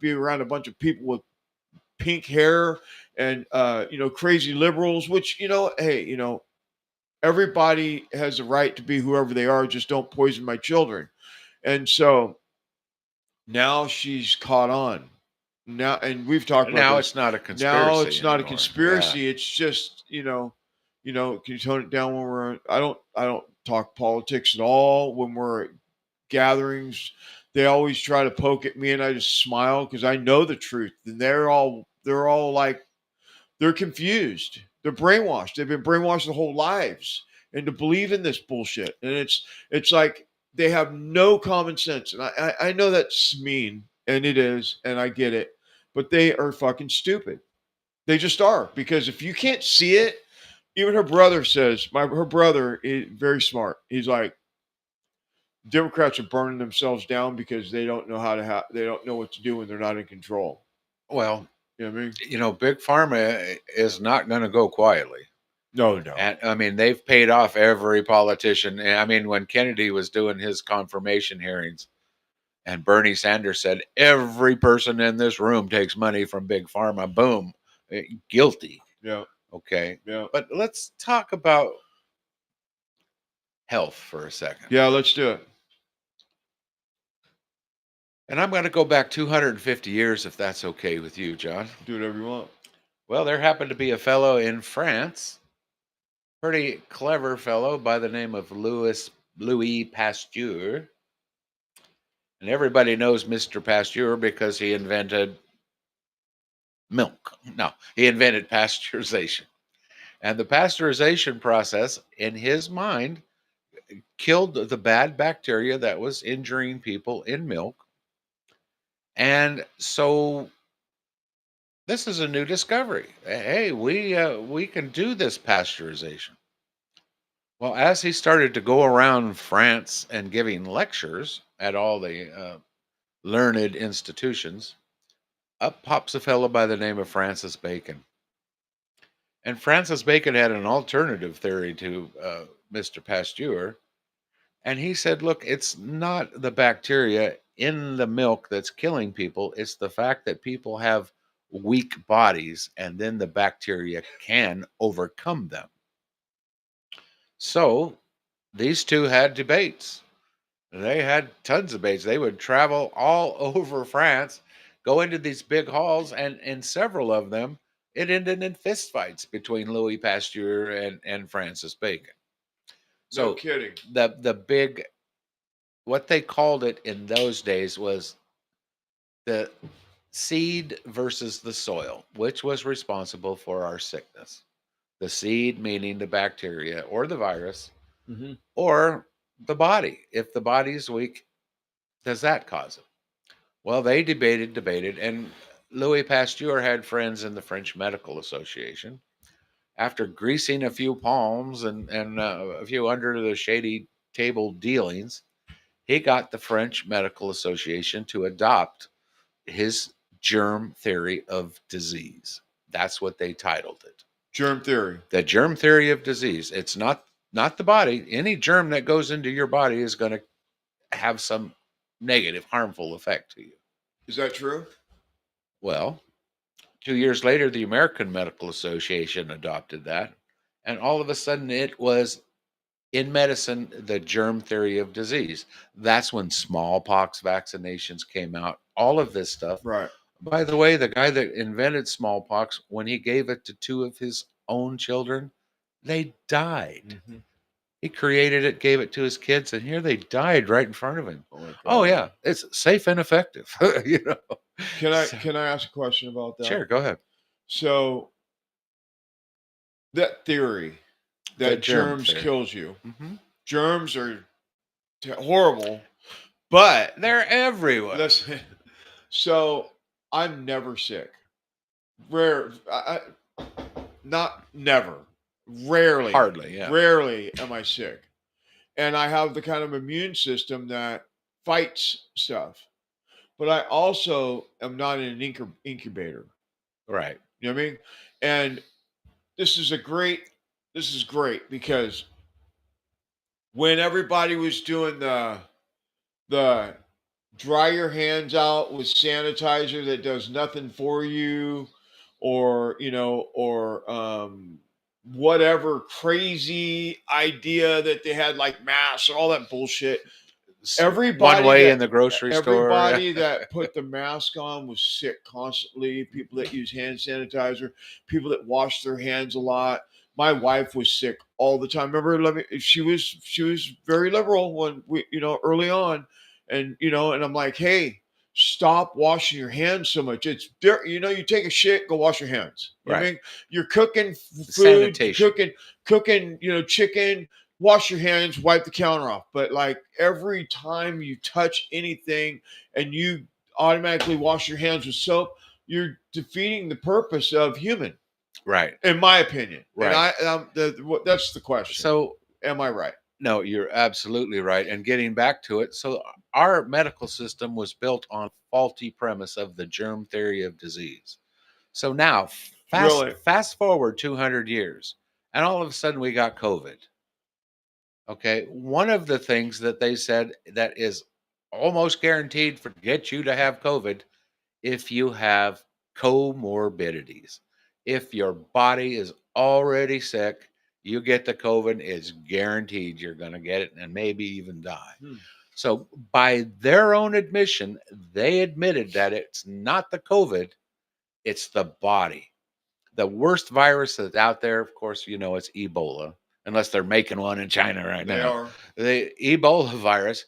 be around a bunch of people with pink hair and crazy liberals, which, hey, everybody has a right to be whoever they are, just don't poison my children. And so now she's caught on now, and we've talked about Now this. it's not a conspiracy. Now it's not a anymore. conspiracy. Yeah. It's just, can you tone it down when we're I don't talk politics at all when we're at gatherings. They always try to poke at me, and I just smile because I know the truth. And they're all like, they're confused. They're brainwashed. They've been brainwashed their whole lives and to believe in this bullshit. And it's like they have no common sense. And I know that's mean, and it is, and I get it, but they are fucking stupid. They just are, because if you can't see it, even her brother says, her brother is very smart. He's like, Democrats are burning themselves down because they don't know they don't know what to do when they're not in control. Well, you know what I mean? Big Pharma is not going to go quietly. No. And I mean, they've paid off every politician. I mean, when Kennedy was doing his confirmation hearings, and Bernie Sanders said, every person in this room takes money from Big Pharma, boom, guilty. Yeah. Okay. Yeah. But let's talk about health for a second. Yeah, let's do it. And I'm going to go back 250 years, if that's okay with you, John. Do whatever you want. Well, there happened to be a fellow in France, pretty clever fellow by the name of Louis Pasteur. And everybody knows Mr. Pasteur because he invented milk. No, he invented pasteurization. And the pasteurization process, in his mind, killed the bad bacteria that was injuring people in milk. And so this is a new discovery. Hey, we can do this pasteurization. Well, as he started to go around France and giving lectures at all the learned institutions, up pops a fellow by the name of Francis Bacon. And Francis Bacon had an alternative theory to Mr. Pasteur. And he said, look, it's not the bacteria in the milk that's killing people. It's the fact that people have weak bodies, and then the bacteria can overcome them. So these two had debates. They had tons of debates. They would travel all over France, go into these big halls, and in several of them, it ended in fistfights between Louis Pasteur and Francis Bacon. So no kidding. The big, what they called it in those days was the seed versus the soil, which was responsible for our sickness. The seed meaning the bacteria or the virus, or the body. If the body's weak, does that cause it? Well, they debated, and Louis Pasteur had friends in the French Medical Association. After greasing a few palms and a few under the shady table dealings, he got the French Medical Association to adopt his germ theory of disease. That's what they titled it. Germ theory. The germ theory of disease. It's not the body. Any germ that goes into your body is going to have some negative, harmful effect to you. Is that true? Well, 2 years later, the American Medical Association adopted that. And all of a sudden, it was in medicine the germ theory of disease. That's when smallpox vaccinations came out, all of this stuff. Right. By the way, the guy that invented smallpox, when he gave it to two of his own children, they died. Mm-hmm. He created it, gave it to his kids, and here they died right in front of him. Oh, my God. Oh yeah, it's safe and effective. You know. Can I So- can I ask a question about that? Sure, go ahead. So that theory The that germ germs theory. kills you. Mhm. Germs are horrible, but They're everywhere. listen. So I'm never sick. Rare, not never. Rarely, Hardly, yeah. Rarely am I sick, and I have the kind of immune system that fights stuff. But I also am not in an incubator. Right. You know what I mean? And this is great because when everybody was doing the dry your hands out with sanitizer that does nothing for you, or whatever crazy idea that they had, like masks and all that bullshit. One way in the grocery store. Everybody that put the mask on was sick constantly. People that use hand sanitizer, people that wash their hands a lot. My wife was sick all the time. Remember, she was very liberal when we, early on, and and I'm like, hey, stop washing your hands so much. It's there. You take a shit, go wash your hands. You know what I Right. mean? You're cooking food, Sanitation. cooking, chicken. Wash your hands, wipe the counter off. But like every time you touch anything and you automatically wash your hands with soap, you're defeating the purpose of human, Right. in my opinion. Right. And that's the question. So Am I right? no, you're absolutely right. And getting back to it, so our medical system was built on faulty premise of the germ theory of disease. So now Really? fast forward 200 years, and all of a sudden we got COVID. Okay, one of the things that they said that is almost guaranteed for get you to have COVID if you have comorbidities. If your body is already sick, you get the COVID, it's guaranteed you're going to get it and maybe even die. So, by their own admission, they admitted that it's not the COVID, it's the body. The worst virus that's out there, of course, it's Ebola, unless they're making one in China right They now. are. The Ebola virus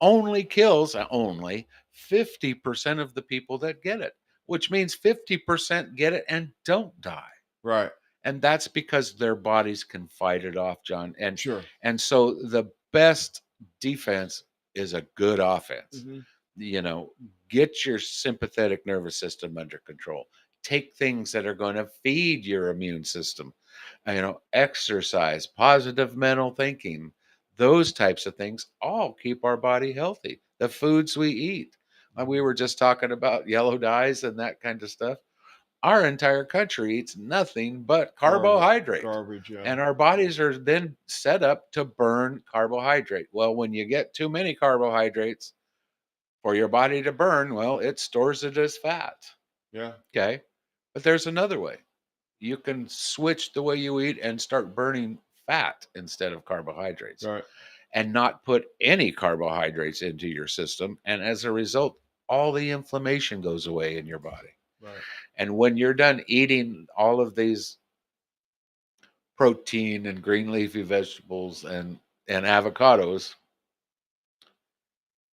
only kills 50% of the people that get it, which means 50% get it and don't die. Right. And that's because their bodies can fight it off, John. And Sure. and so the best defense is a good offense. Mhm. Get your sympathetic nervous system under control. Take things that are going to feed your immune system. Exercise, positive mental thinking, those types of things all keep our body healthy. The foods we eat. We were just talking about yellow dyes and that kind of stuff. Our entire country eats nothing but carbohydrate. Garbage, yeah. And our bodies are then set up to burn carbohydrate. Well, when you get too many carbohydrates for your body to burn, well, it stores it as fat. Yeah. Okay. But there's another way. You can switch the way you eat and start burning fat instead of carbohydrates. Right. And not put any carbohydrates into your system. And as a result, all the inflammation goes away in your body. Right. And when you're done eating all of these protein and green leafy vegetables and avocados,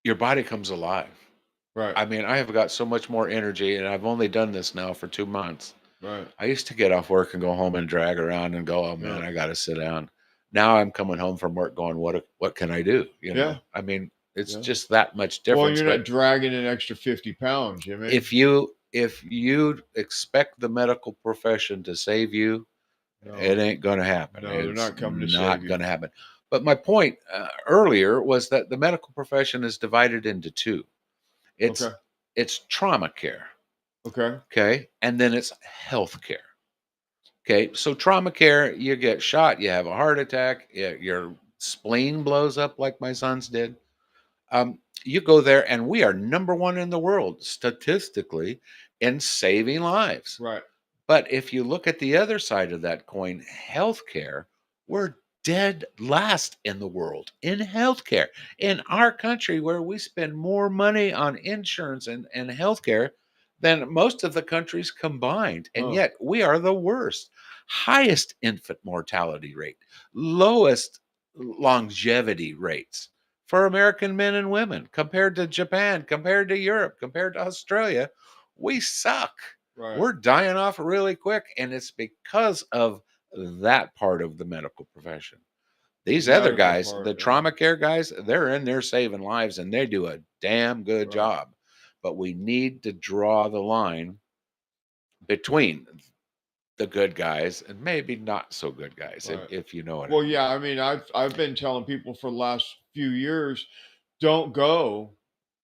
your body comes alive. Right. I mean, I have got so much more energy, and I've only done this now for 2 months. Right. I used to get off work and go home and drag around and go, oh man, Yeah. I got to sit down. Now I'm coming home from work going, what can I do? Yeah. I mean, it's Yeah. just that much Well, difference. you're but not dragging an extra 50 pounds, you mean? if you expect the medical profession to save you, No. it ain't going to happen. No, they're It's not coming to not save you. going to happen. But my point earlier was that the medical profession is divided into two. It's Okay. it's trauma care, Okay. okay, and then it's health care. Okay, so trauma care, you get shot, you have a heart attack, your spleen blows up like my son's did. You go there, and we are number one in the world statistically in saving lives. Right. But if you look at the other side of that coin, healthcare, we're dead last in the world in healthcare. In our country, where we spend more money on insurance and healthcare than most of the countries combined. And Huh. yet we are the worst. Highest infant mortality rate, lowest longevity rates for American men and women compared to Japan, compared to Europe, compared to Australia. We suck. Right. We're dying off really quick, and it's because of that part of the medical profession. These other Medical guys, part, the yeah. trauma care guys, they're in there saving lives, and they do a damn good Right. job. But we need to draw the line between the good guys and maybe not so good guys, Right. if you know what I Well, mean. yeah, I mean, I've been telling people for the last few years, don't go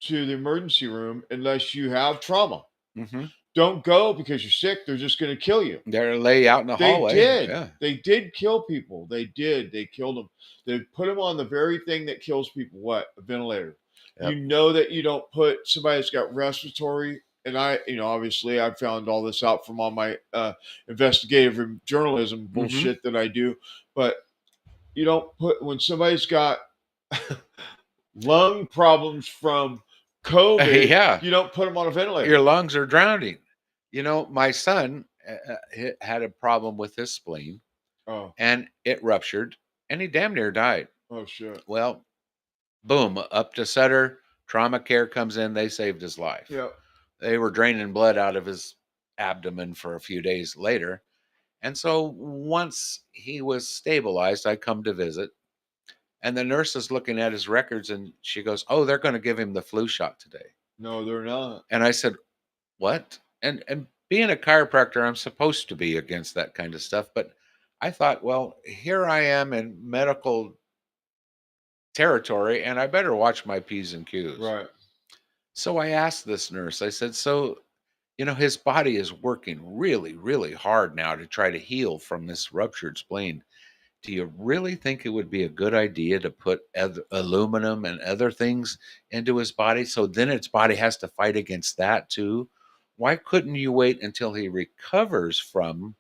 to the emergency room unless you have trauma. hmm Don't go because you're sick. They're just going to kill you. They're lay out in the They hallway. did. Yeah. They did kill people. They did. They killed them. They put them on the very thing that kills people. What? A ventilator. Yep. You know that you don't put somebody that's got respiratory. And obviously I found all this out from all my investigative journalism bullshit that I do. But you don't put, when somebody's got lung problems from COVID, Yeah. you don't put them on a ventilator. Your lungs are drowning. My son had a problem with his spleen, Oh, and it ruptured, and he damn near died. oh shit. Well, boom, up to Sutter, trauma care comes in. They saved his life. Yeah. They were draining blood out of his abdomen for a few days later. And so once he was stabilized, I come to visit, and the nurse is looking at his records, and she goes, "Oh, they're going to give him the flu shot today." No, they're not. And I said, "What?" And being a chiropractor, I'm supposed to be against that kind of stuff, but I thought, well, here I am in medical territory, and I better watch my P's and Q's. Right. So I asked this nurse, I said, "So, his body is working really, really hard now to try to heal from this ruptured spleen. Do you really think it would be a good idea to put aluminum and other things into his body, so then its body has to fight against that too? Why couldn't you wait until he recovers from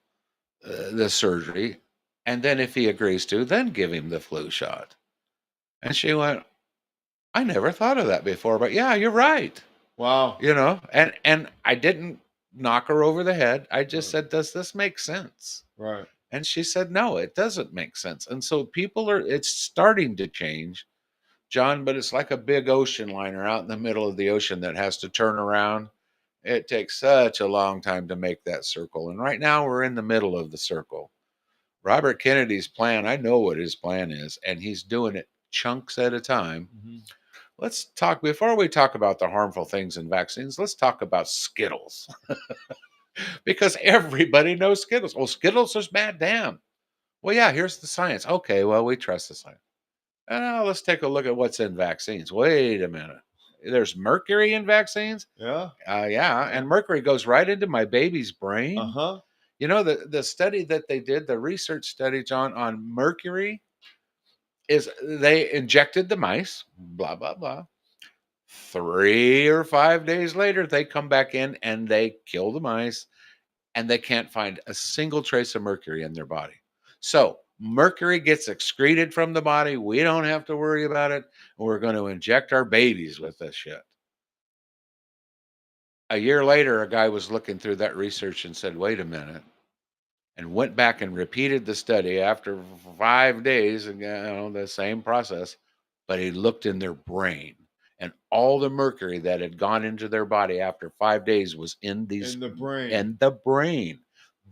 the surgery, and then if he agrees to, then give him the flu shot?" And she went, "I never thought of that before, but yeah, you're right." Wow. And I didn't knock her over the head. I just said, "Does this make sense?" Right. And she said, "No, it doesn't make sense." And so it's starting to change, John, but it's like a big ocean liner out in the middle of the ocean that has to turn around. It takes such a long time to make that circle. And right now we're in the middle of the circle. Robert Kennedy's plan, I know what his plan is, and he's doing it chunks at a time. Mm-hmm. Let's talk, before we talk about the harmful things in vaccines, let's talk about Skittles. Because everybody knows Skittles. Well, Skittles is bad, damn. Well, yeah, here's the science. Okay, well, we trust the science. Let's take a look at what's in vaccines. Wait a minute. There's mercury in vaccines? Yeah. Yeah, and mercury goes right into my baby's brain. Uh-huh. The study that they did, the research study, John, on mercury, is they injected the mice, blah, blah, blah. 3 or 5 days later, they come back in and they kill the mice, and they can't find a single trace of mercury in their body. So mercury gets excreted from the body. We don't have to worry about it. We're going to inject our babies with this shit. A year later, a guy was looking through that research and said, wait a minute, and went back and repeated the study after 5 days, and the same process, but he looked in their brain, and all the mercury that had gone into their body after 5 days was in the brain. In the brain.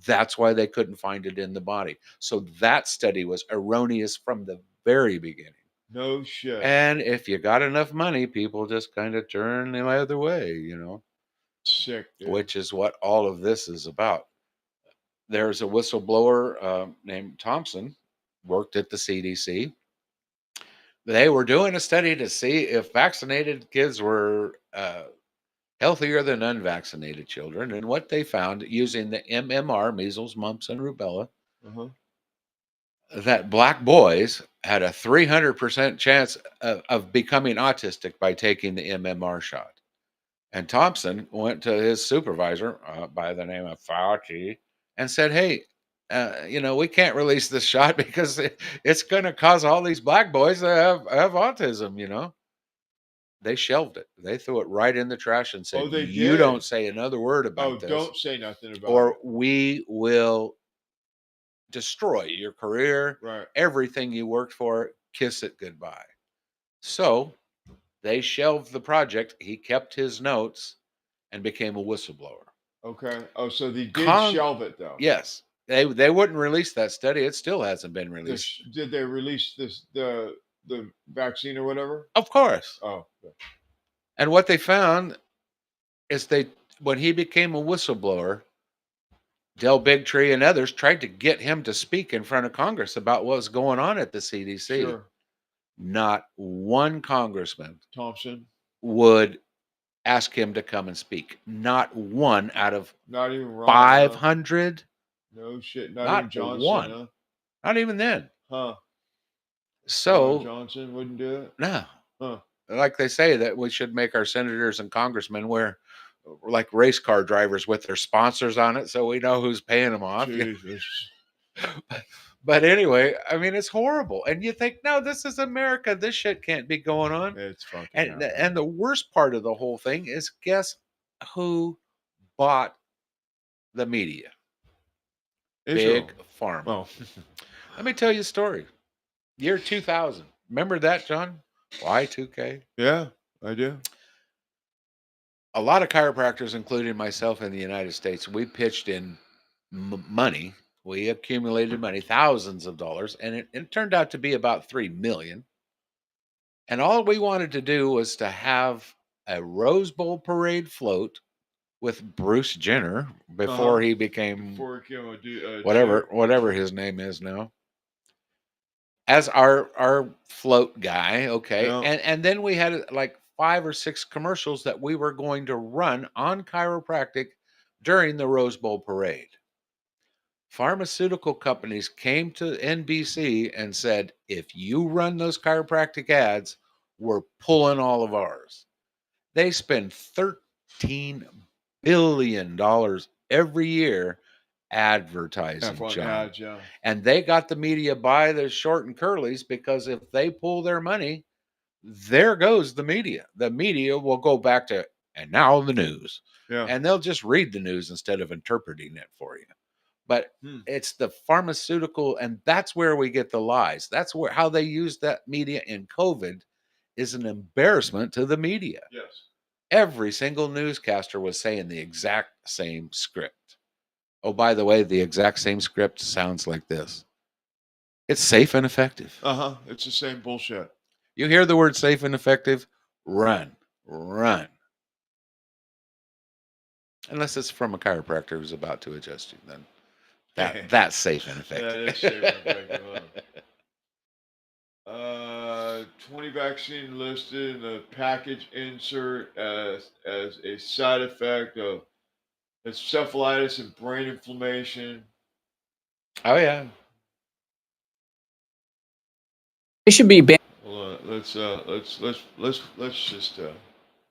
That's why they couldn't find it in the body. So that study was erroneous from the very beginning. No shit. And if you got enough money, people just kind of turn the other way, Sick, dude. which is what all of this is about. There's a whistleblower named Thompson, worked at the CDC. They were doing a study to see if vaccinated kids were healthier than unvaccinated children. And what they found using the MMR, measles, mumps, and rubella, Uh-huh. that black boys had a 300% chance of becoming autistic by taking the MMR shot. And Thompson went to his supervisor by the name of Fauci and said, hey, we can't release this shot because it's going to cause all these black boys to have autism. They shelved it. They threw it right in the trash and said, they you did? don't say another word about this. Don't say nothing about or it. we will destroy your career, Right. everything you worked for, kiss it goodbye. So they shelved the project. He kept his notes and became a whistleblower. Okay. Oh, so they did shelve it though. Yes. They wouldn't release that study. It still hasn't been released. Did they release the vaccine or whatever? Of course. Oh. Okay. And what they found is when he became a whistleblower, Del Bigtree and others tried to get him to speak in front of Congress about what was going on at the CDC. Sure. Not one congressman Thompson would ask him to come and speak. Not one out of not even Ron, 500. No shit. Not even Johnson. One. Huh? Not even then. Huh. So Johnson wouldn't do it? No. Huh. Like they say that we should make our senators and congressmen wear like race car drivers with their sponsors on it so we know who's paying them off. Jesus. But anyway, I mean, it's horrible. And you think, no, this is America. This shit can't be going on. It's fucking and the worst part of the whole thing is, guess who bought the media? Israel. Big Pharma. Oh. Let me tell you a story. Year 2000. Remember that, John? Y2K? Yeah, I do. A lot of chiropractors, including myself in the United States, we pitched in money. We accumulated money, thousands of dollars, and it turned out to be about $3 million. And all we wanted to do was to have a Rose Bowl parade float with Bruce Jenner before he became whatever his name is now, as our float guy. Okay. Yeah. And then we had like 5 or 6 commercials that we were going to run on chiropractic during the Rose Bowl parade. Pharmaceutical companies came to NBC and said, if you run those chiropractic ads, we're pulling all of ours. They spend $13 billion every year advertising, John. Ads, yeah. And they got the media by the short and curlies because if they pull their money, there goes the media. The media will go back to, and now the news. Yeah. And they'll just read the news instead of interpreting it for you. But it's the pharmaceutical, and that's where we get the lies. That's how they use that media in COVID is an embarrassment to the media. Yes. Every single newscaster was saying the exact same script. Oh, by the way, the exact same script sounds like this. It's safe and effective. Uh-huh. It's the same bullshit. You hear the word safe and effective, run. Unless it's from a chiropractor who's about to adjust you, then that's safe and effective. That is safe and effective. 20 vaccine listed in the package insert as a side effect of encephalitis and brain inflammation. Oh yeah. It should be banned. Hold on. Let's just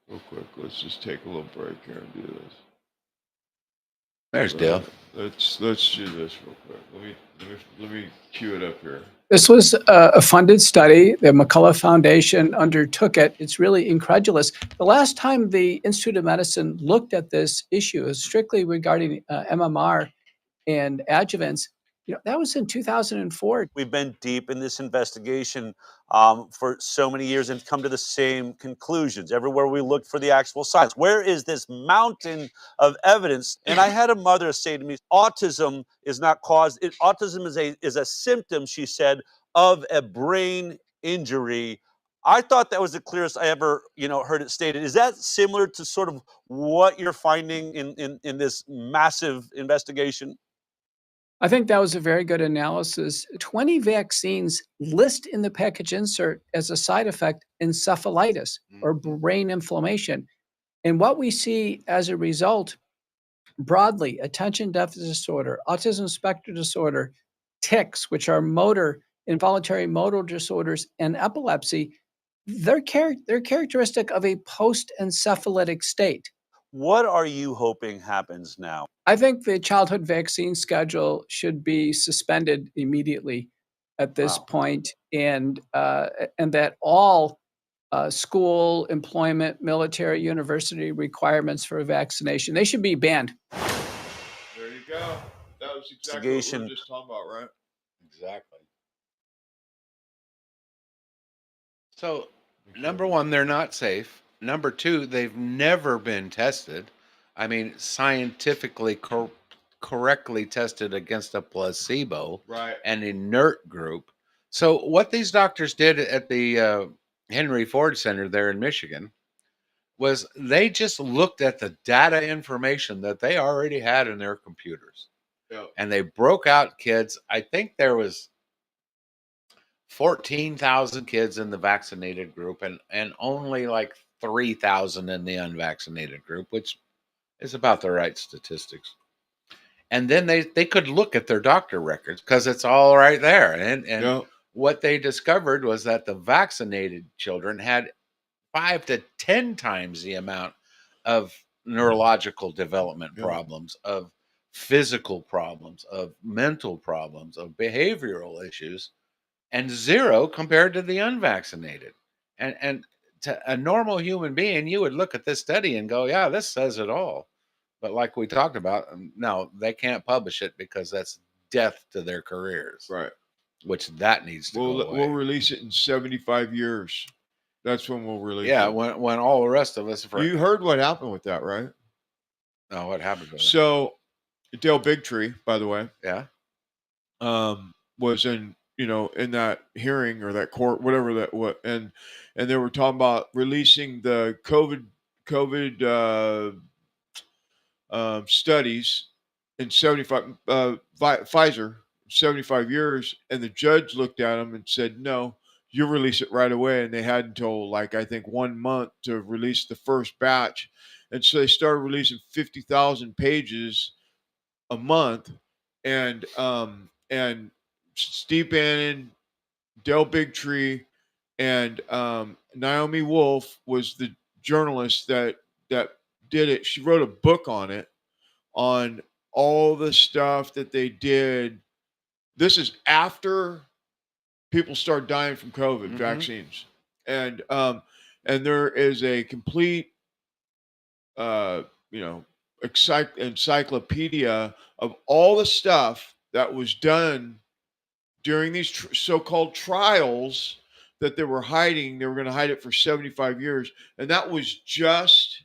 real quick. Let's just take a little break here and do this. There's Dale. Let's do this real quick. Let me cue it up here. This was a funded study. The McCullough Foundation undertook it. It's really incredulous. The last time the Institute of Medicine looked at this issue is strictly regarding MMR and adjuvants. That was in 2004. We've been deep in this investigation for so many years and come to the same conclusions everywhere we looked for the actual science. Where is this mountain of evidence? And I had a mother say to me, autism is not caused. Autism is a symptom, she said, of a brain injury. I thought that was the clearest I ever, heard it stated. Is that similar to sort of what you're finding in this massive investigation? I think that was a very good analysis. 20 vaccines list in the package insert as a side effect encephalitis or brain inflammation. And what we see as a result, broadly, attention deficit disorder, autism spectrum disorder, tics, which are involuntary motor disorders, and epilepsy, they're characteristic of a post-encephalitic state. What are you hoping happens now? I think the childhood vaccine schedule should be suspended immediately at this point, and that all school, employment, military, university requirements for vaccination, they should be banned. There you go. That was exactly what we were just talking about, right? Exactly. So, number one, they're not safe. Number two, they've never been tested. I mean, scientifically correctly tested against a placebo, Right. an inert group. So, what these doctors did at the Henry Ford Center there in Michigan was they just looked at the data information that they already had in their computers. Yep. And they broke out kids. I think there was 14,000 kids in the vaccinated group and only like 3,000 in the unvaccinated group, which is about the right statistics. And then they could look at their doctor records because it's all right there. And Yep. what they discovered was that the vaccinated children had 5 to 10 times the amount of neurological development problems, of physical problems, of mental problems, of behavioral issues, and 0 compared to the unvaccinated. And to a normal human being, you would look at this study and go, yeah, this says it all. But like we talked about, no, they can't publish it because that's death to their careers. Right. Which that needs to go away. We'll release it in 75 years. That's when we'll release Yeah, it. when all the rest of us... You heard what happened with that, right? No, what happened with So, Dale Bigtree, by the way, yeah, was in that hearing or that court, whatever that was, and they were talking about releasing the COVID studies in 75 Pfizer 75 years, and the judge looked at him and said, "No, you release it right away." And they had until like I think 1 month to release the first batch, and so they started releasing 50,000 pages a month, and Steve Bannon, Dale Bigtree, and Naomi Wolf was the journalist that did it. She wrote a book on it, on all the stuff that they did. This is after people start dying from COVID vaccines, and there is a complete encyclopedia of all the stuff that was done during these so-called trials that they were hiding. They were going to hide it for 75 years, and that was just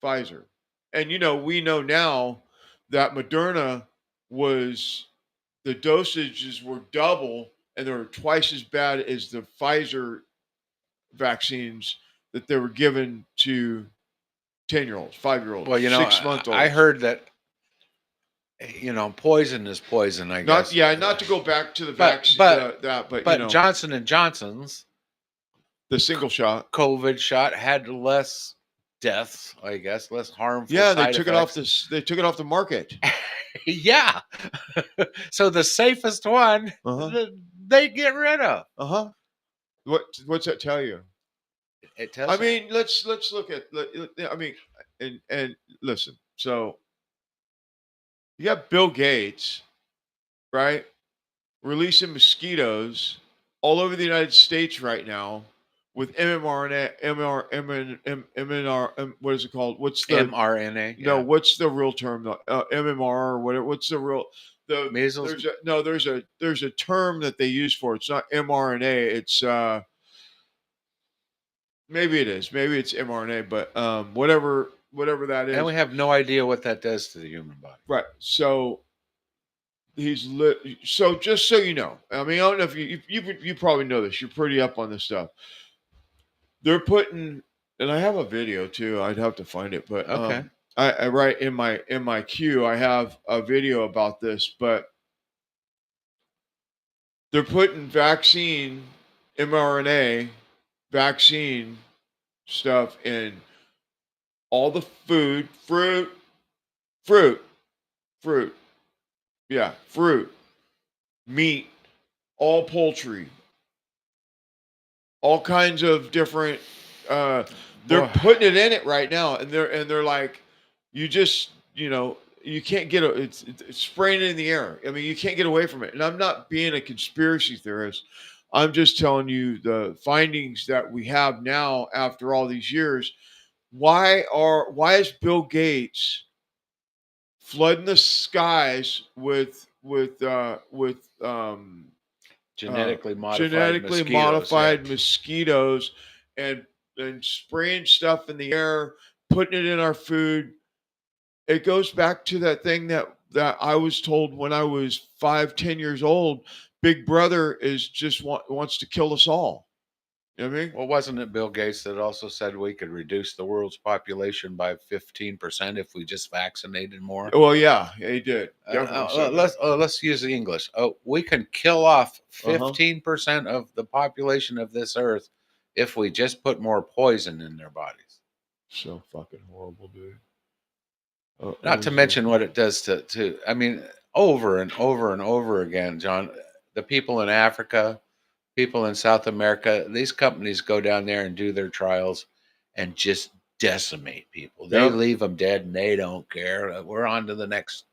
Pfizer. And we know now that Moderna was, the dosages were double, and they were twice as bad as the Pfizer vaccines that they were given to 10-year-olds, 5-year-olds, well, 6-month-olds. I heard that poison is poison. I guess. Not to go back to the vaccine, but Johnson and Johnson's, the single shot COVID shot, had less deaths, I guess, less harmful. Yeah, side they took effects. They took it off the market. Yeah. So the safest one, they get rid of. What's that tell you? It tells. I mean, let's look at. I mean, and listen. So you got Bill Gates, right, releasing mosquitoes all over the United States right now with mRNA, what is it called? What's the mRNA? No, yeah. what's the real term? MMR or whatever. What's the real? Measles? There's a term that they use for it. It's not mRNA. It's maybe it is. Maybe it's mRNA, but whatever that is. And we have no idea what that does to the human body. Right. So so just so you know, I mean, I don't know if you probably know this. You're pretty up on this stuff. They're putting, and I have a video too. I'd have to find it, but okay. I write in my queue. I have a video about this, but they're putting vaccine mRNA vaccine stuff in all the food, fruit, yeah, fruit, meat, all poultry, all kinds of different. They're putting it in it right now, and they're like, you just you can't get it's spraying it in the air. I mean, you can't get away from it. And I'm not being a conspiracy theorist. I'm just telling you the findings that we have now after all these years. Why is Bill Gates flooding the skies with Genetically modified genetically mosquitoes. modified mosquitoes and spraying stuff in the air, putting it in our food? It goes back to that thing that I was told when I was 5-10 years old. Big Brother is just wants to kill us all. You know what I mean? Well, wasn't it Bill Gates that also said we could reduce the world's population by 15% if we just vaccinated more? Well, yeah, he did. Definitely said that. Let's use the English. We can kill off Uh-huh. 15% of the population of this earth if we just put more poison in their bodies. So fucking horrible, dude. Not to mention what it does to I mean, over and over and over again, John, the people in Africa, people in South America, these companies go down there and do their trials and just decimate people. They Yep. leave them dead and they don't care. We're on to the next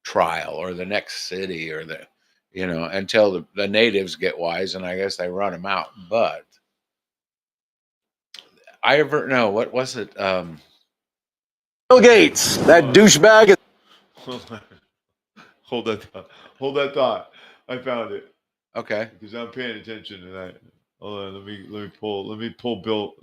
trial or the next city or until the natives get wise, and I guess they run them out. But what was it? Bill Gates, that douchebag. Hold that thought. I found it. Okay. Because I'm paying attention tonight. Hold on, let me pull Bill.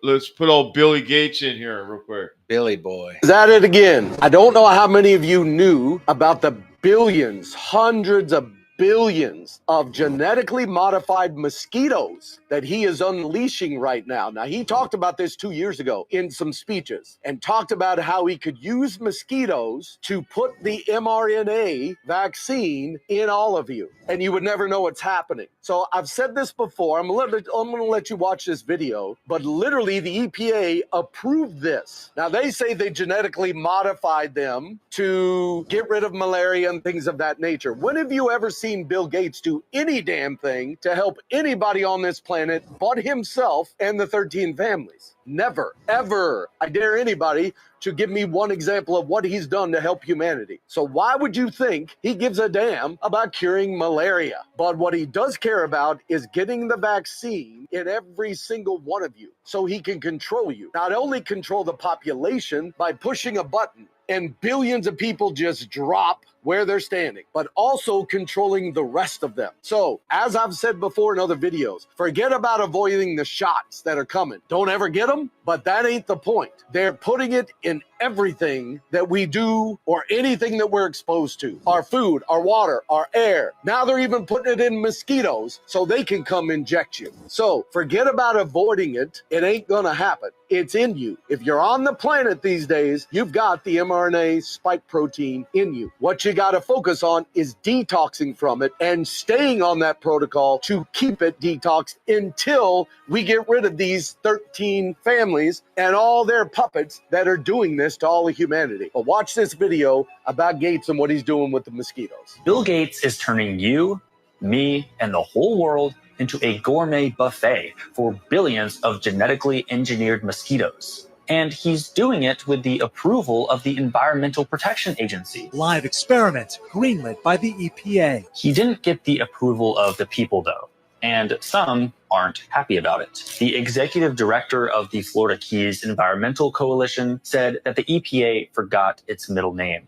Let's put old Billy Gates in here real quick. Billy boy. Is at it again. I don't know how many of you knew about the billions, hundreds of billions of genetically modified mosquitoes that he is unleashing right now. Now, he talked about this 2 years ago in some speeches and talked about how he could use mosquitoes to put the mRNA vaccine in all of you, and you would never know what's happening. So I've said this before. I'm going to let you watch this video, but literally the EPA approved this. Now, they say they genetically modified them to get rid of malaria and things of that nature. When have you ever seen Bill Gates do any damn thing to help anybody on this planet but himself and the 13 families? Never, ever. I dare anybody to give me one example of what he's done to help humanity. So why would you think he gives a damn about curing malaria? But what he does care about is getting the vaccine in every single one of you so he can control you. Not only control the population by pushing a button and billions of people just drop where they're standing, but also controlling the rest of them. So, as I've said before in other videos, forget about avoiding the shots that are coming. Don't ever get them, but that ain't the point. They're putting it in everything that we do or anything that we're exposed to. Our food, our water, our air. Now they're even putting it in mosquitoes so they can come inject you. So, forget about avoiding it. It ain't gonna happen. It's in you. If you're on the planet these days, you've got the mRNA spike protein in you. What you got to focus on is detoxing from it and staying on that protocol to keep it detoxed until we get rid of these 13 families and all their puppets that are doing this to all of humanity. But watch this video about Gates and what he's doing with the mosquitoes. Bill Gates is turning you, me, and the whole world into a gourmet buffet for billions of genetically engineered mosquitoes. And he's doing it with the approval of the Environmental Protection Agency. Live experiment greenlit by the EPA. He didn't get the approval of the people, though, and some aren't happy about it. The executive director of the Florida Keys Environmental Coalition said that the EPA forgot its middle name,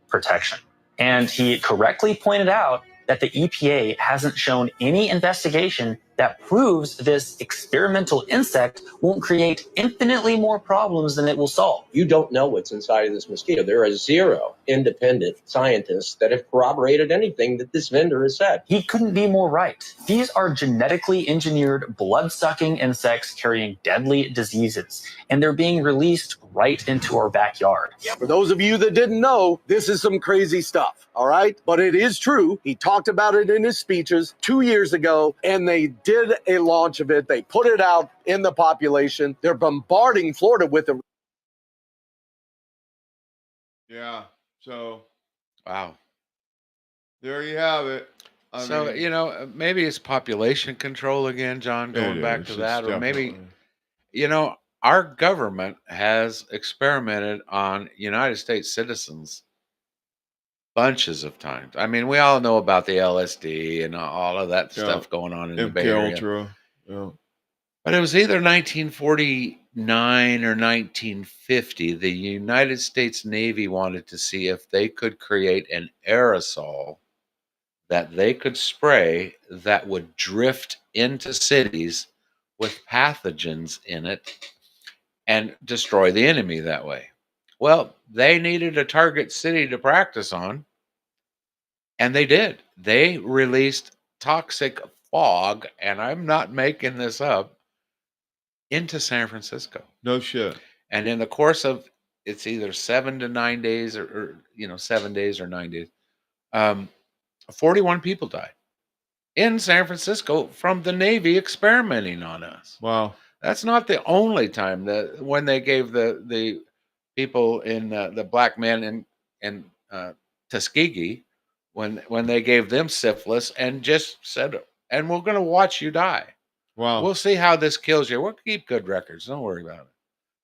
protection. And he correctly pointed out that the EPA hasn't shown any investigation that proves this experimental insect won't create infinitely more problems than it will solve. You don't know what's inside of this mosquito. There are 0 independent scientists that have corroborated anything that this vendor has said. He couldn't be more right. These are genetically engineered, blood-sucking insects carrying deadly diseases, and they're being released right into our backyard. For those of you that didn't know, this is some crazy stuff, all right? But it is true. He talked about it in his speeches 2 years ago, and they did a launch of it. They put it out in the population. They're bombarding Florida with it. Yeah. So, wow. There you have it. So, mean, maybe it's population control again, John, going back to It's that, or maybe, definitely. our government has experimented on United States citizens bunches of times. I mean, we all know about the LSD and all of that Yeah. stuff going on in the Bay MK Area. Ultra. Yeah. But it was either 1949 or 1950. The United States Navy wanted to see if they could create an aerosol that they could spray that would drift into cities with pathogens in it and destroy the enemy that way. Well, they needed a target city to practice on, and they did. They released toxic fog, and I'm not making this up, into San Francisco. No shit. And in the course of, it's either 7 to 9 days, or 7 days or 9 days, 41 people died in San Francisco from the Navy experimenting on us. Wow. That's not the only time that when they gave the people in the black men in Tuskegee, when they gave them syphilis and just said, and we're going to watch you die. Wow. We'll see how this kills you. We'll keep good records. Don't worry about it.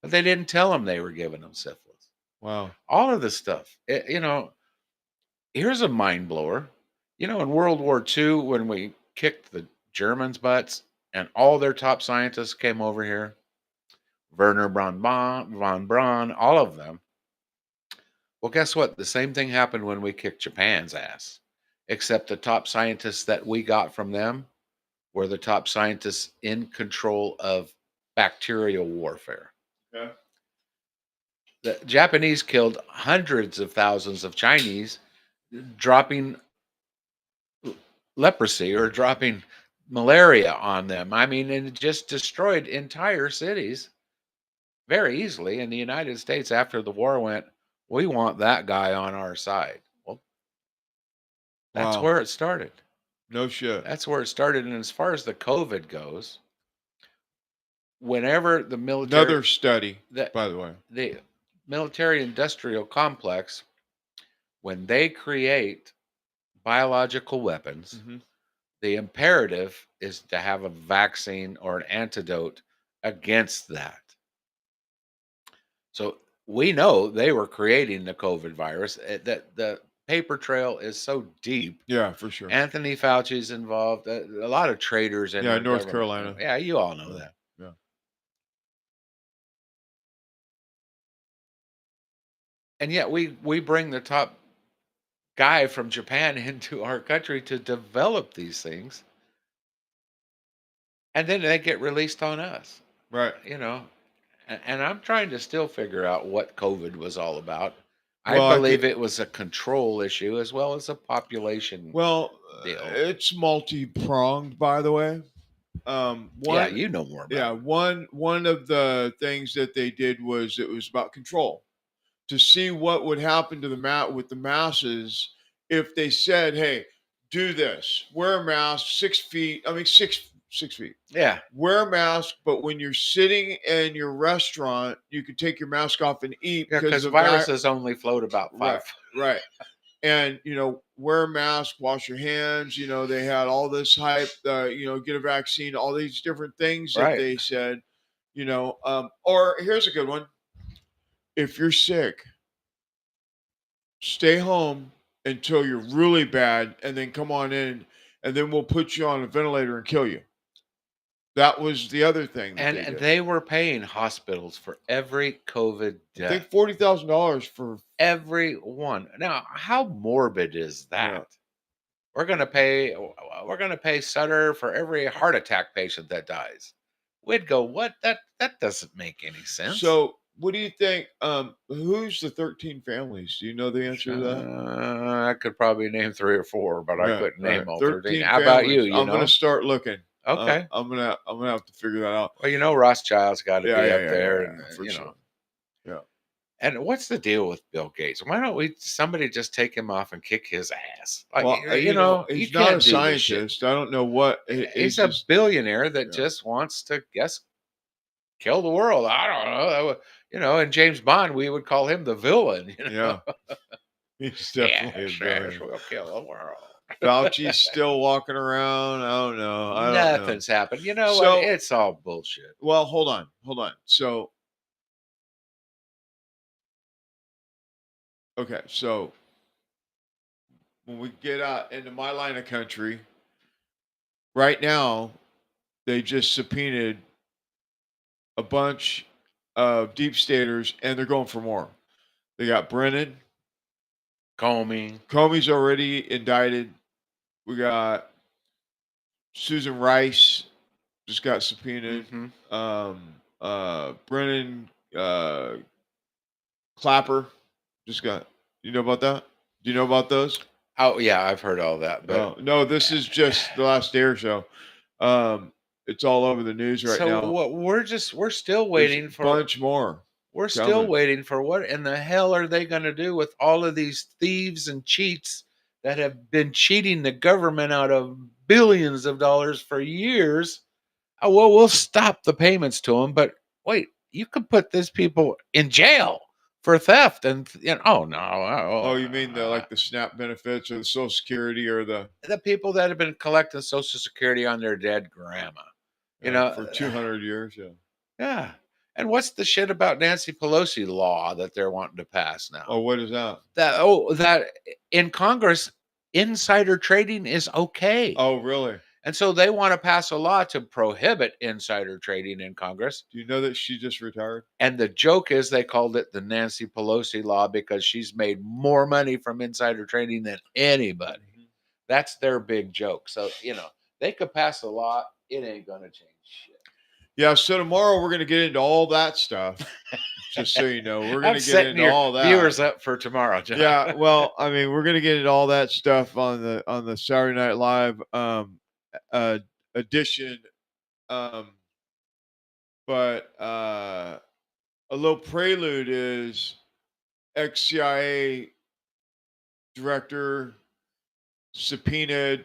But they didn't tell them they were giving them syphilis. Wow. All of this stuff. Here's a mind blower. In World War II, when we kicked the Germans' butts and all their top scientists came over here, Werner von Braun, all of them. Well, guess what? The same thing happened when we kicked Japan's ass, except the top scientists that we got from them were the top scientists in control of bacterial warfare. Okay. The Japanese killed hundreds of thousands of Chinese, dropping leprosy or dropping malaria on them. I mean, and it just destroyed entire cities very easily. In the United States, after the war went, we want that guy on our side. Well, that's Wow. where it started. No shit. That's where it started. And as far as the COVID goes, whenever the military, Another study, by the way, the military industrial complex, when they create biological weapons, the imperative is to have a vaccine or an antidote against that. So we know they were creating the COVID virus. That the paper trail is so deep. Yeah, for sure. Anthony Fauci's involved. A lot of traders in Yeah, their North government. Carolina. Yeah, you all know that. Yeah. And yet we bring the top guy from Japan into our country to develop these things, and then they get released on us. Right. And I'm trying to still figure out what COVID was all about. Well, I believe it was a control issue as well as a population Well, deal. it's multi-pronged, by the way. Yeah, you know more about Yeah, one of the things that they did was it was about control, to see what would happen to with the masses if they said, "Hey, do this, wear a mask, 6 feet. I mean, 6 feet. Yeah. Wear a mask, but when you're sitting in your restaurant, you can take your mask off and eat Yeah, because the viruses only float about 5 Right, right. And, wear a mask, wash your hands. They had all this hype, get a vaccine, all these different things that Right. they said, or here's a good one. If you're sick, stay home until you're really bad and then come on in and then we'll put you on a ventilator and kill you. That was the other thing. That And did. they were paying hospitals for every COVID I death. think $40,000 for every one. Now, how morbid is that? Yeah. We're going to pay Sutter for every heart attack patient that dies. We'd go, what? That doesn't make any sense. So, what do you think? Who's the 13 families? Do you know the answer to that? I could probably name 3 or 4, but I couldn't name all 13. How families. about you? I'm going to start looking. Okay. I'm gonna have to figure that out. Well, Rothschild's got to be up there, yeah, for sure. Yeah. And what's the deal with Bill Gates? Why don't somebody just take him off and kick his ass? Like, well, he's you not a can't do this shit. scientist. I don't know what. He's a billionaire that just wants to kill the world. I don't know. In James Bond, we would call him the villain. Yeah. He's definitely a villain. We'll kill the world. Fauci's still walking around. I don't know. I don't know. Nothing's happened. You know So- what? It's all bullshit. Well, hold on. So, okay, so when we get out into my line of country, right now, they just subpoenaed a bunch of deep staters, and they're going for more. They got Brennan. Comey's already indicted. We got Susan Rice just got subpoenaed. Brennan Clapper just got. You know about that? Do you know about those? Oh yeah, I've heard all that. But No, this is just the last day or so. It's all over the news right now. so what? We're still waiting There's a for bunch more. We're still coming. waiting for what in the hell are they going to do with all of these thieves and cheats that have been cheating the government out of billions of dollars for years? Oh, well, we'll stop the payments to them, but wait, you could put these people in jail for theft and oh no. Oh, you mean the SNAP benefits or the Social Security or the people that have been collecting Social Security on their dead grandma, for 200 years, yeah. Yeah. And what's the shit about Nancy Pelosi law that they're wanting to pass now? Oh, what is that? That in Congress, insider trading is okay. Oh, really? And so they want to pass a law to prohibit insider trading in Congress. Do you know that she just retired? And the joke is they called it the Nancy Pelosi law because she's made more money from insider trading than anybody. That's their big joke. So, they could pass a law. It ain't going to change shit. Yeah, so tomorrow we're going to get into all that stuff. Just so you know, we're going to get setting into your all that. viewers up for tomorrow, John. Yeah, well, I mean, we're going to get into all that stuff on the Saturday Night Live edition. But a little prelude is ex-CIA director subpoenaed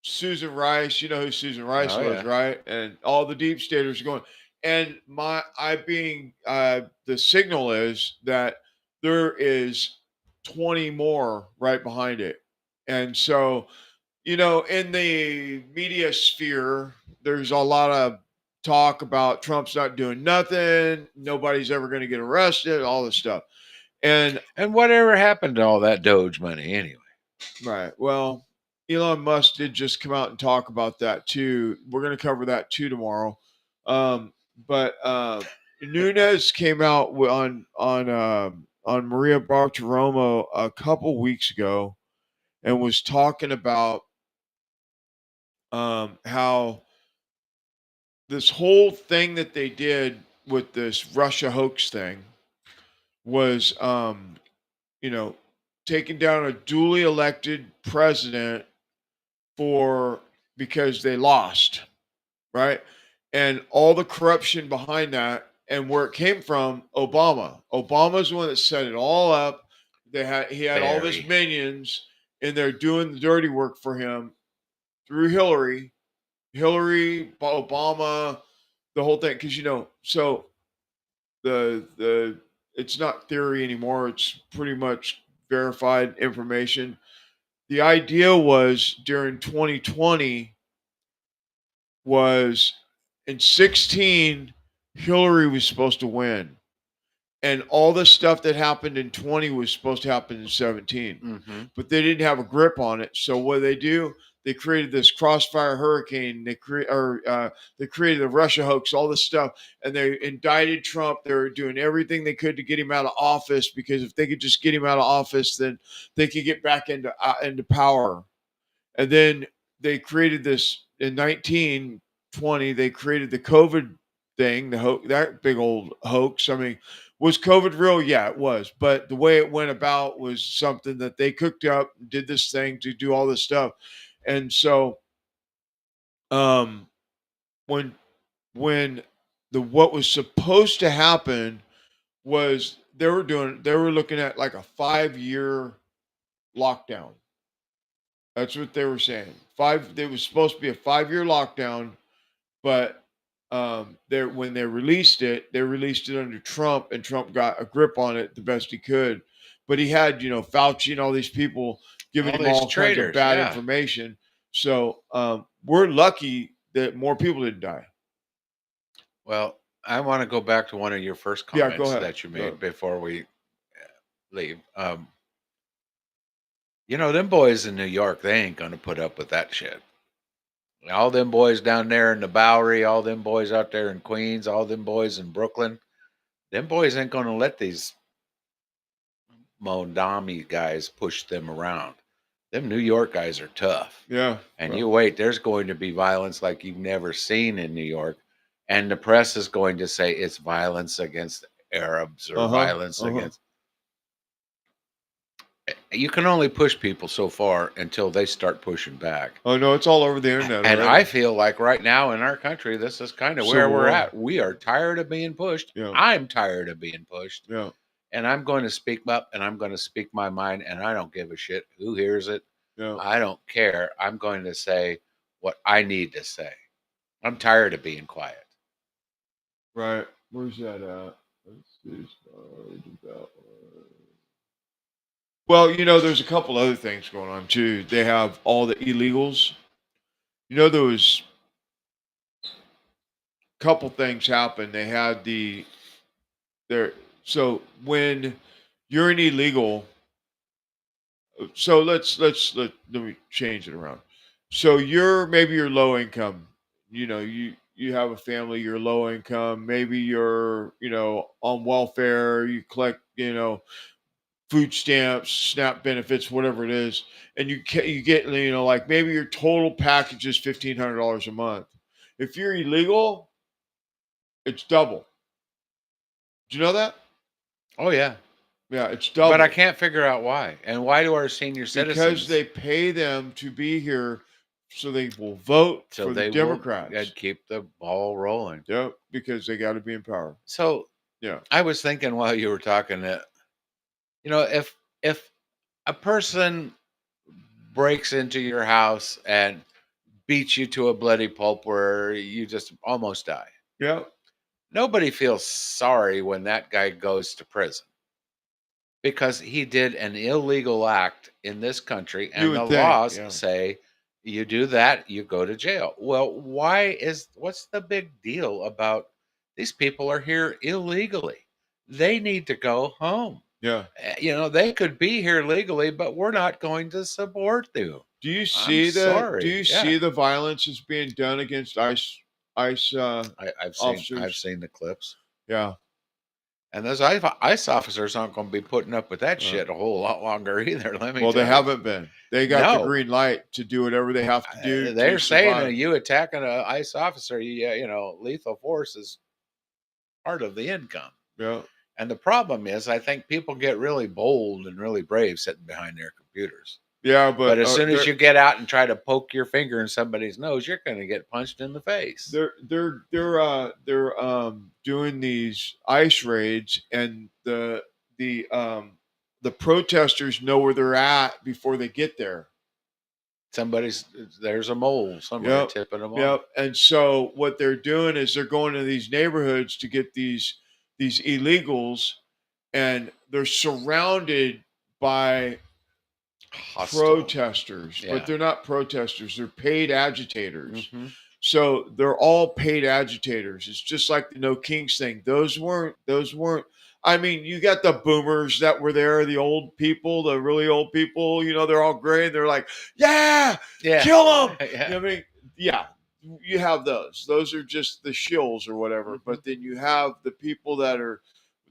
Susan Rice. You know who Susan Rice was, yeah. right? And all the deep staters are going. And the signal is that there is 20 more right behind it. And so, in the media sphere, there's a lot of talk about Trump's not doing nothing. Nobody's ever going to get arrested, all this stuff. And whatever happened to all that Doge money anyway? Right. Well, Elon Musk did just come out and talk about that too. We're going to cover that too tomorrow. But Nunes came out on Maria Bartiromo a couple weeks ago and was talking about how this whole thing that they did with this Russia hoax thing was, taking down a duly elected president because they lost, right? And all the corruption behind that and where it came from, Obama. Obama's the one that set it all up. He had all of his minions in there doing the dirty work for him through Hillary, Obama, the whole thing. Because so the it's not theory anymore. It's pretty much verified information. The idea was during 2020 was in 16, Hillary was supposed to win. And all the stuff that happened in 20 was supposed to happen in 17. But they didn't have a grip on it. So what they do, they created this crossfire hurricane. They created the Russia hoax, all this stuff, and they indicted Trump. They were doing everything they could to get him out of office because if they could just get him out of office, then they could get back into power. And then they created this in 1920. They created the COVID thing, that big old hoax. I mean, was COVID real? Yeah, it was. But the way it went about was something that they cooked up, did this thing to do all this stuff. And so, when what was supposed to happen was they were looking at like a 5-year lockdown. That's what they were saying. There was supposed to be a 5-year lockdown, but when they released it under Trump, and Trump got a grip on it the best he could. But he had, Fauci and all these people giving All him these all kinds of traitors, bad yeah. information. So we're lucky that more people didn't die. Well, I want to go back to one of your first Yeah, comments go ahead. that you Go made ahead. before we leave. You know, them boys in New York, they ain't going to put up with that shit. All them boys down there in the Bowery, all them boys out there in Queens, all them boys in Brooklyn, them boys ain't going to let these Mondami guys push them around. Them New York guys are tough. Yeah. And you wait, there's going to be violence like you've never seen in New York. And the press is going to say it's violence against Arabs or violence against. You can only push people so far until they start pushing back. Oh no, it's all over the internet. And already. I feel like right now in our country, this is kind of where Civil we're War. at. We are tired of being pushed. Yeah. I'm tired of being pushed. Yeah. And I'm going to speak up and I'm going to speak my mind. And I don't give a shit who hears it. Yeah. I don't care. I'm going to say what I need to say. I'm tired of being quiet. Right. Where's that at? Let's see. Well, you know, there's a couple other things going on too. They have all the illegals. You know, there was a couple things happened. They had so when you're an illegal, so let me change it around. So maybe you're low income. You know, you have a family, you're low income, maybe you're, on welfare, you collect, food stamps, SNAP benefits, whatever it is, and you get, like maybe your total package is $1,500 a month. If you're illegal, it's double. Do you know that? Oh, yeah. Yeah, it's double. But I can't figure out why. And why do our senior citizens? Because they pay them to be here so they will vote So for the they Democrats. will keep the ball rolling. Yep, because they got to be in power. So yeah, I was thinking while you were talking that, if a person breaks into your house and beats you to a bloody pulp where you just almost die. Yeah. Nobody feels sorry when that guy goes to prison because he did an illegal act in this country and the laws say you do that, you go to jail. Well, what's the big deal about these people are here illegally? They need to go home. Yeah. They could be here legally, but we're not going to support them. Do you see see the violence that's being done against ICE officers? I've seen the clips. Yeah. And those ICE officers aren't going to be putting up with that shit a whole lot longer either. They haven't been. They got the green light to do whatever they have to do. They're saying that you attacking an ICE officer, lethal force is part of the income. Yeah. And the problem is, I think people get really bold and really brave sitting behind their computers. Yeah, but as soon as you get out and try to poke your finger in somebody's nose, you're going to get punched in the face. They're doing these ICE raids, and the protesters know where they're at before they get there. There's a mole somewhere tipping them off. Yep. And so what they're doing is they're going to these neighborhoods to get these illegals, and they're surrounded by protesters, but they're not protesters. They're paid agitators. Mm-hmm. So they're all paid agitators. It's just like the No Kings thing. Those weren't. I mean, you got the boomers that were there, the old people, the really old people. They're all gray. They're like, yeah, kill them. Yeah. I mean, yeah, you have those. Those are just the shills or whatever. Mm-hmm. But then you have the people that are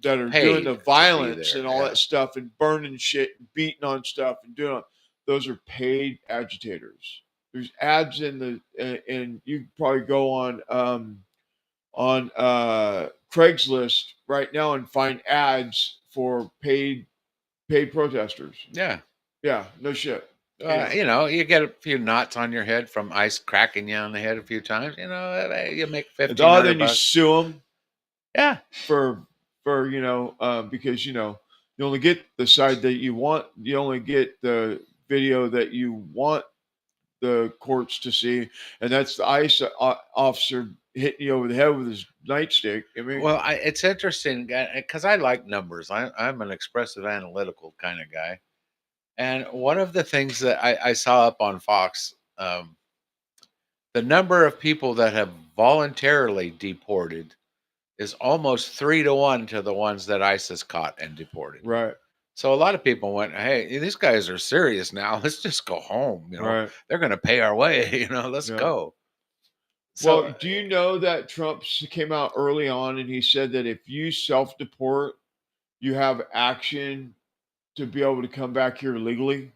doing the violence and all that stuff and burning shit and beating on stuff and doing it. Those are paid agitators. There's ads in and you can probably go on Craigslist right now and find ads for paid protesters. Yeah. Yeah, no shit. You get a few knots on your head from ice cracking you on the head a few times. You make $1,500. Then you sue them. Yeah. For because you only get the side that you want. You only get the video that you want the courts to see, and that's the ICE officer hitting you over the head with his nightstick. I mean, well, it's interesting because I like numbers. I'm an expressive, analytical kind of guy, And one of the things that I saw up on Fox, the number of people that have voluntarily deported is almost 3 to 1 to the ones that ISIS caught and deported. Right. So a lot of people went, "Hey, these guys are serious now. Let's just go home. You know, Right. they're going to pay our way. You know, let's Yeah. go." So Well, do you know that Trump came out early on and he said that if you self-deport, you have action to be able to come back here legally?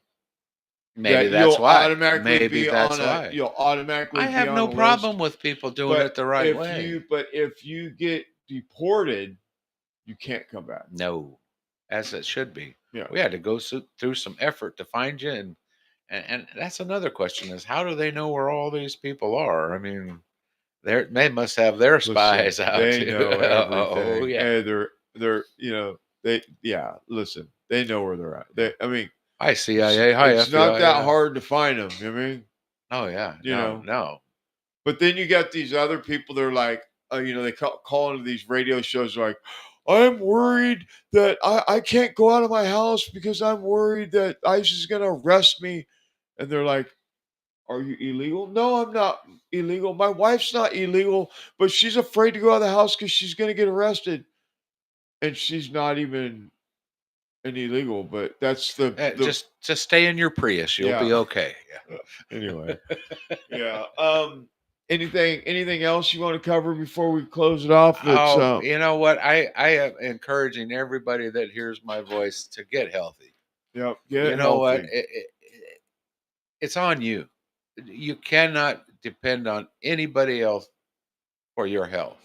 maybe That you'll that's why. automatically Maybe be that's on a why. you'll automatically I be have on no a list. problem with people doing it the right way. But if you get deported, you can't come back. No, as it should be. Yeah. We had to go through some effort to find you, and that's another question: is how do they know where all these people are? I mean, they must have their spies out They too. know everything. Oh yeah, And they're listen, they know where they're at. I mean, hi CIA, hi it's FBI. not that yeah. hard to find them. I mean, Oh yeah, you know. no. But then you got these other people that are like, they call into these radio shows like, I'm worried that I can't go out of my house because I'm worried that ICE is going to arrest me. And they're like, are you illegal? No, I'm not illegal. My wife's not illegal, but she's afraid to go out of the house because she's going to get arrested. And she's not even an illegal, but that's the Just stay in your Prius. You'll be okay. Yeah. Anyway. Yeah. Anything else you want to cover before we close it off? Oh, you know what? I am encouraging everybody that hears my voice to get healthy. Yep. You know what? It's on you. You cannot depend on anybody else for your health.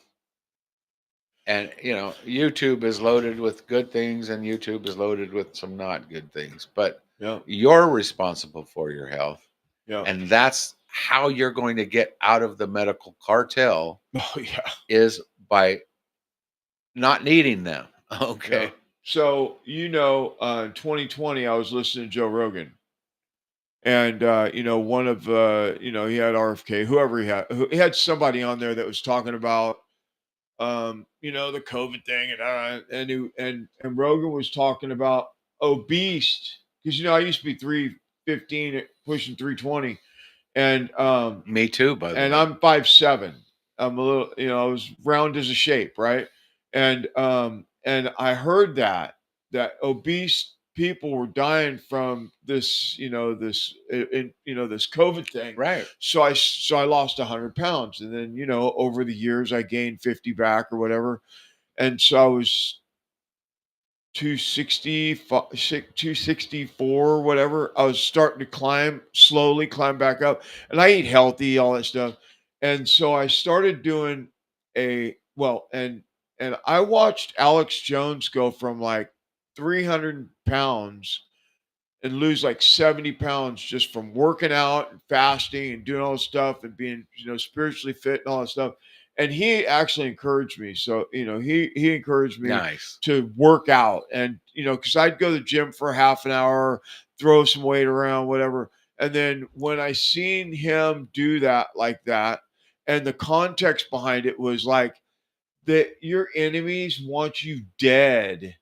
And YouTube is loaded with good things, and YouTube is loaded with some not good things. But you're responsible for your health. Yeah. And that's how you're going to get out of the medical cartel. Oh yeah. Is by not needing them. Okay. Yeah. So, in 2020, I was listening to Joe Rogan. And, one of, he had RFK, whoever he had somebody on there that was talking about, the COVID thing. And Rogan was talking about obese. Because, I used to be 315, pushing 320. And, me too, by the way. And I'm 5'7". I'm a little, I was round as a shape, right? And I heard that obese people were dying from this, this COVID thing. Right. So I lost 100 pounds, and then over the years I gained 50 back or whatever, and so I was 264, whatever. I was starting to slowly climb back up, and I eat healthy, all that stuff. And so I started doing and I watched Alex Jones go from like 300 pounds and lose like 70 pounds just from working out and fasting and doing all this stuff and being, spiritually fit and all that stuff. And he actually encouraged me. So, he encouraged me Nice. to work out. And, because I'd go to the gym for half an hour, throw some weight around, whatever. And then when I seen him do that like that, and the context behind it was like that your enemies want you dead.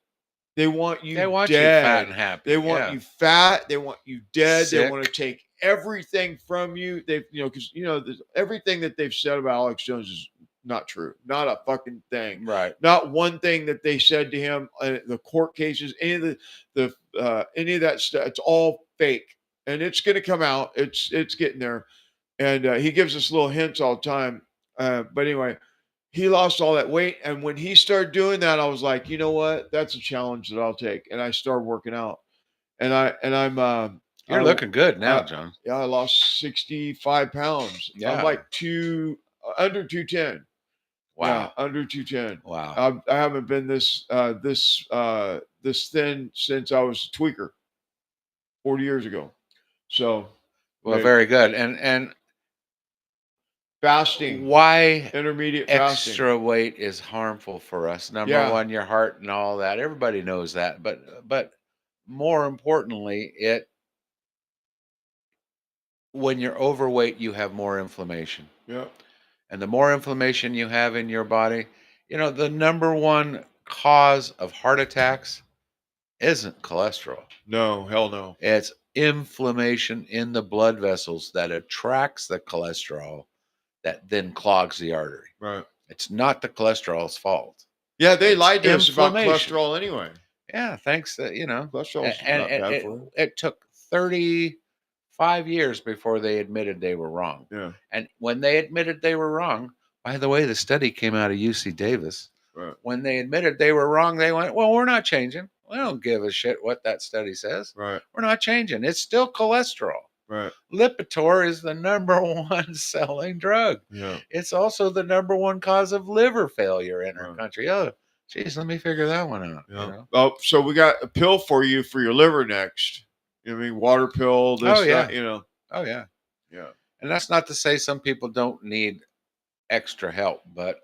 They want you They want dead. you fat and happy. They want yeah. you fat. They want you dead. Sick. They want to take everything from you. They've, because everything that they've said about Alex Jones is not true. Not a fucking thing. Right. Not one thing that they said to him. The court cases, any of any of that stuff. It's all fake, and it's going to come out. It's getting there, and he gives us little hints all the time. But anyway. He lost all that weight, and when he started doing that, I was like, you know what? That's a challenge that I'll take, and I started working out. I'm You're looking good now, John. Yeah, I lost 65 pounds. Yeah. I'm like under 210. Wow. Yeah, under 210. Wow. I haven't been this thin since I was a tweaker 40 years ago. So, very good. And fasting. Why intermediate extra fasting. weight is harmful for us? Number one, your heart and all that. Everybody knows that, but more importantly, when you're overweight, you have more inflammation. Yeah. And the more inflammation you have in your body, the number one cause of heart attacks isn't cholesterol. No, hell no. It's inflammation in the blood vessels that attracts the cholesterol that then clogs the artery. Right. It's not the cholesterol's fault. Yeah, they It's lied to us about inflammation. cholesterol anyway. Yeah, thanks to, Cholesterol's and not bad it, for you. it took 35 years before they admitted they were wrong. Yeah. And when they admitted they were wrong, by the way, the study came out of UC Davis. Right. When they admitted they were wrong, they went, well, we're not changing. We don't give a shit what that study says. Right. We're not changing. It's still cholesterol. Right. Lipitor is the number one selling drug. Yeah. It's also the number one cause of liver failure in our country. Oh, geez, let me figure that one out. Yeah. You know? Oh, so we got a pill for you for your liver next. You know what I mean? Water pill, this, Oh, yeah. that, you know. Oh, yeah. Yeah. And that's not to say some people don't need extra help, but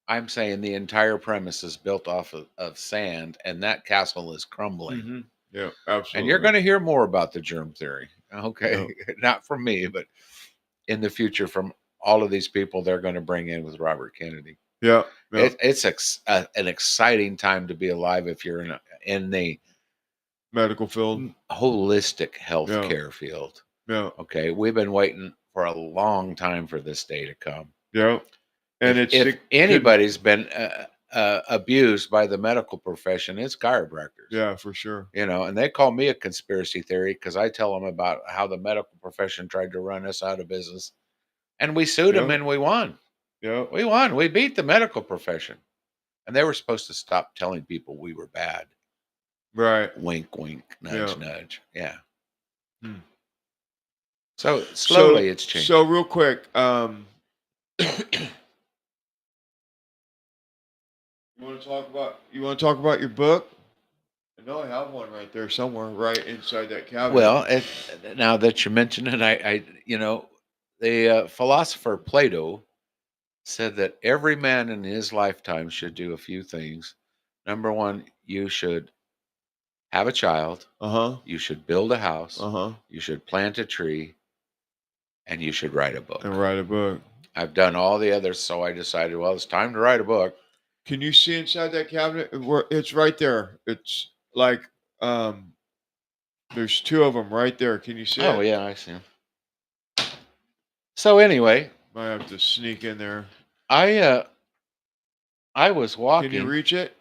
I'm saying the entire premise is built off of sand, and that castle is crumbling. Mm-hmm. Yeah, absolutely. And you're going to hear more about the germ theory. Okay. Yeah. Not from me, but in the future from all of these people they're going to bring in with Robert Kennedy. Yeah. Yeah. It's an exciting time to be alive if you're in the medical field, holistic healthcare field. Yeah. Okay. We've been waiting for a long time for this day to come. Yeah. And if anybody's been abused by the medical profession, it's chiropractors. Yeah, for sure. You know, and they call me a conspiracy theory because I tell them about how the medical profession tried to run us out of business, and we sued them and we won. Yeah, we won. We beat the medical profession, and they were supposed to stop telling people we were bad. Right. Wink, wink, nudge, nudge. Yeah. Hmm. So slowly it's changing. So real quick, you want to talk about your book? I know I have one right there somewhere, right inside that cabinet. Well, now that you mention it, I the philosopher Plato said that every man in his lifetime should do a few things. Number one, you should have a child. You should build a house. You should plant a tree, and you should write a book. And write a book. I've done all the others, so I decided, well, it's time to write a book. Can you see inside that cabinet? It's right there. It's like there's two of them right there. Can you see it? Oh yeah, I see them. So anyway, might have to sneak in there. I was walking. Can you reach it?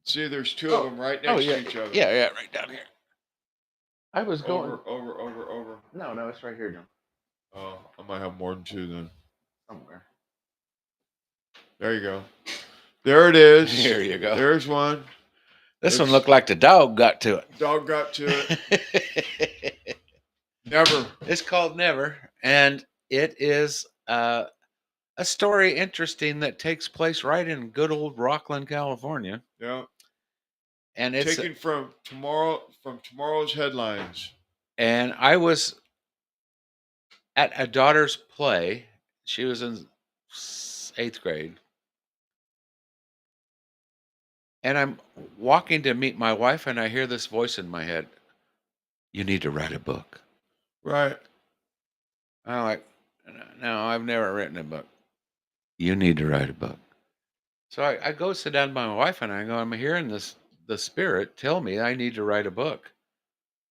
See, there's two of them right next to each other. Yeah, right down here. I was going over. No, it's right here, John. Oh, I might have more than two then. Somewhere. There you go. There it is. Here you go. There's one. This one looked like the dog got to it. Dog got to it. Never. It's called Never, and it is a story interesting that takes place right in good old Rockland, California. Yeah. And it's taken from tomorrow's headlines. And I was at a daughter's play. She was in 8th grade. And I'm walking to meet my wife, and I hear this voice in my head. You need to write a book. Right. I'm like, no, I've never written a book. You need to write a book. So I go sit down by my wife, and I go, I'm hearing the spirit tell me I need to write a book.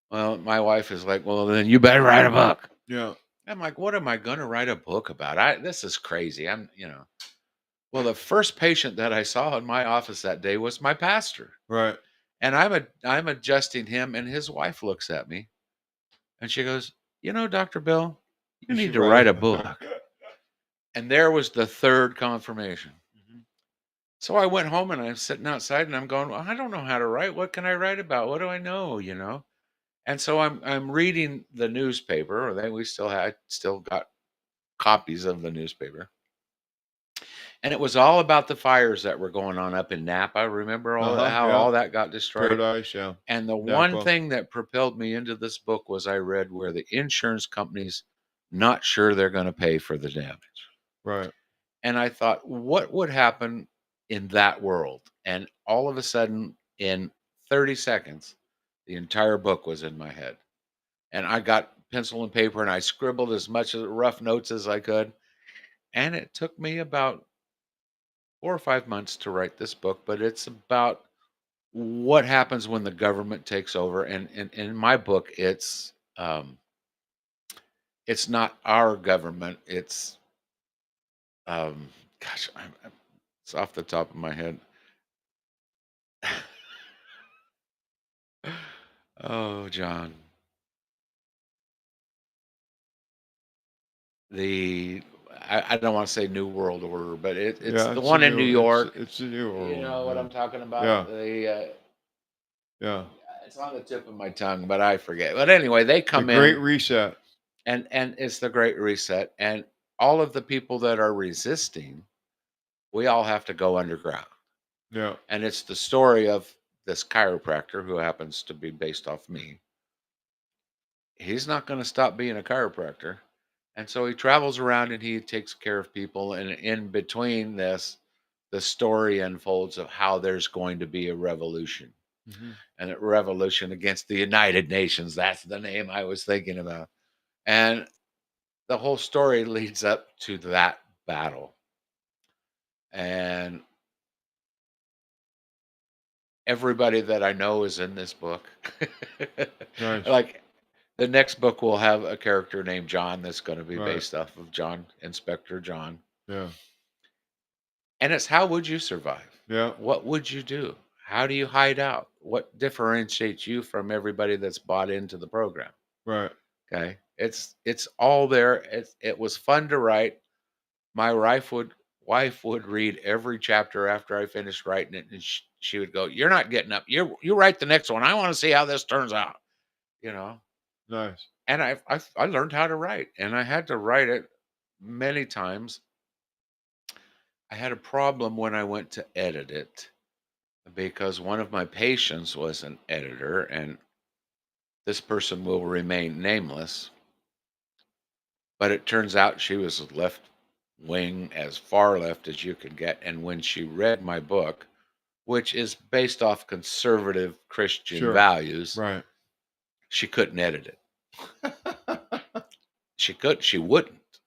Well, my wife is like, well, then you better write a book. Yeah. I'm like, what am I going to write a book about? This is crazy. Well, the first patient that I saw in my office that day was my pastor. Right. And I'm adjusting him, and his wife looks at me, and she goes, Dr. Bell, you need to write a book. And there was the third confirmation. Mm-hmm. So I went home, and I'm sitting outside, and I'm going, well, I don't know how to write. What can I write about? What do I know? And so I'm reading the newspaper. We still got copies of the newspaper. And it was all about the fires that were going on up in Napa. Remember all that got destroyed? Paradise, yeah. And the Napa. one thing that propelled me into this book was I read where the insurance company's not sure they're going to pay for the damage. Right. And I thought, what would happen in that world? And all of a sudden, in 30 seconds, the entire book was in my head. And I got pencil and paper, and I scribbled as much rough notes as I could. And it took me about 4 or 5 months to write this book, but it's about what happens when the government takes over. And in my book, it's not our government. It's gosh, it's off the top of my head. Oh, John. I don't want to say New World Order, but it's Yeah, the it's a one in New new. York. It's a new world. You know what Yeah. I'm talking about? Yeah. Yeah. It's on the tip of my tongue, but I forget. But anyway, they The come Great in, Reset. and it's the Great Reset, and all of the people that are resisting, we all have to go underground. Yeah. And it's the story of this chiropractor who happens to be based off me. He's not going to stop being a chiropractor. And so he travels around and he takes care of people. And in between this, the story unfolds of how there's going to be a revolution. Mhm. And a revolution against the United Nations. That's the name I was thinking about. And the whole story leads up to that battle. And everybody that I know is in this book. Nice. Like the next book will have a character named John that's going to be Right. based off of John, Inspector John. Yeah. And it's how would you survive? Yeah. What would you do? How do you hide out? What differentiates you from everybody that's bought into the program? Right. Okay. It's all there. It was fun to write. My wife would read every chapter after I finished writing it, and she would go, "You're not getting up. You write the next one. I want to see how this turns out." You know. Nice. And I learned how to write, and I had to write it many times. I had a problem when I went to edit it because one of my patients was an editor, and this person will remain nameless. But it turns out she was left wing, as far left as you could get. And when she read my book, which is based off conservative Christian Sure. values, Right. she couldn't edit it. She wouldn't.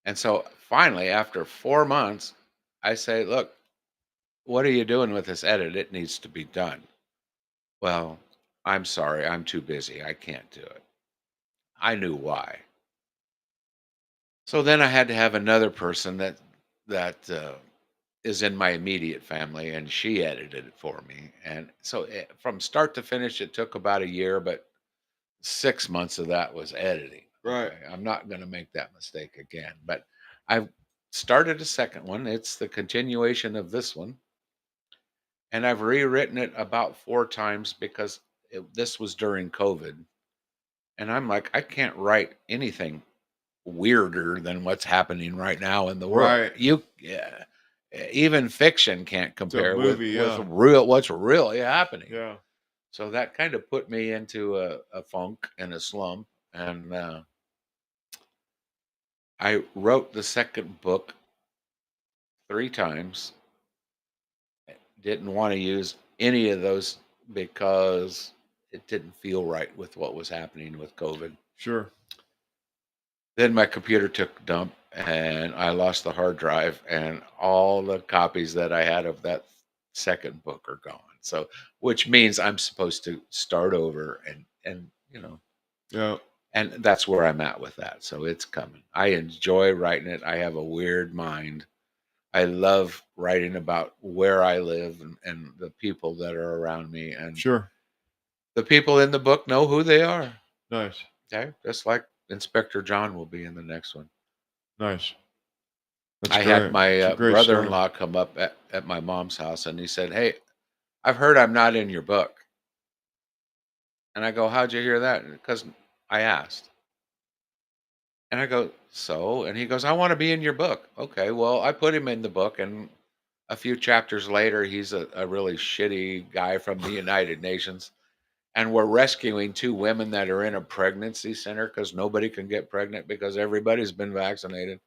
And so finally, after 4 months, I say, "Look, what are you doing with this edit? It needs to be done." "Well, I'm sorry, I'm too busy. I can't do it." I knew why. So then I had to have another person that is in my immediate family, and she edited it for me. And so from start to finish, it took about a year, but 6 months of that was editing. Right. Okay, I'm not going to make that mistake again. But I've started a second one. It's the continuation of this one. And I've rewritten it about 4 times because this was during COVID. And I'm like, I can't write anything weirder than what's happening right now in the world. Right. Yeah, even fiction can't It's a compare movie. with Yeah. what's really happening. Yeah. So that kind of put me into a funk and a slump. And I wrote the second book 3 times. Didn't want to use any of those because it didn't feel right with what was happening with COVID. Sure. Then my computer took a dump and I lost the hard drive, and all the copies that I had of that second book are gone. So, which means I'm supposed to start over and Yeah. and that's where I'm at with that. So it's coming. I enjoy writing it. I have a weird mind. I love writing about where I live and the people that are around me. And Sure. the people in the book know who they are. Nice. Okay. Just like Inspector John will be in the next one. Nice. That's I great. had my It's a great brother-in-law come up at my mom's house, and he said, "Hey, I've heard I'm not in your book." And I go, "How'd you hear that?" Because I asked. And I go, "So?" And he goes, "I want to be in your book." Okay, well, I put him in the book, and a few chapters later, he's a really shitty guy from the United Nations. And we're rescuing 2 women that are in a pregnancy center because nobody can get pregnant because everybody's been vaccinated.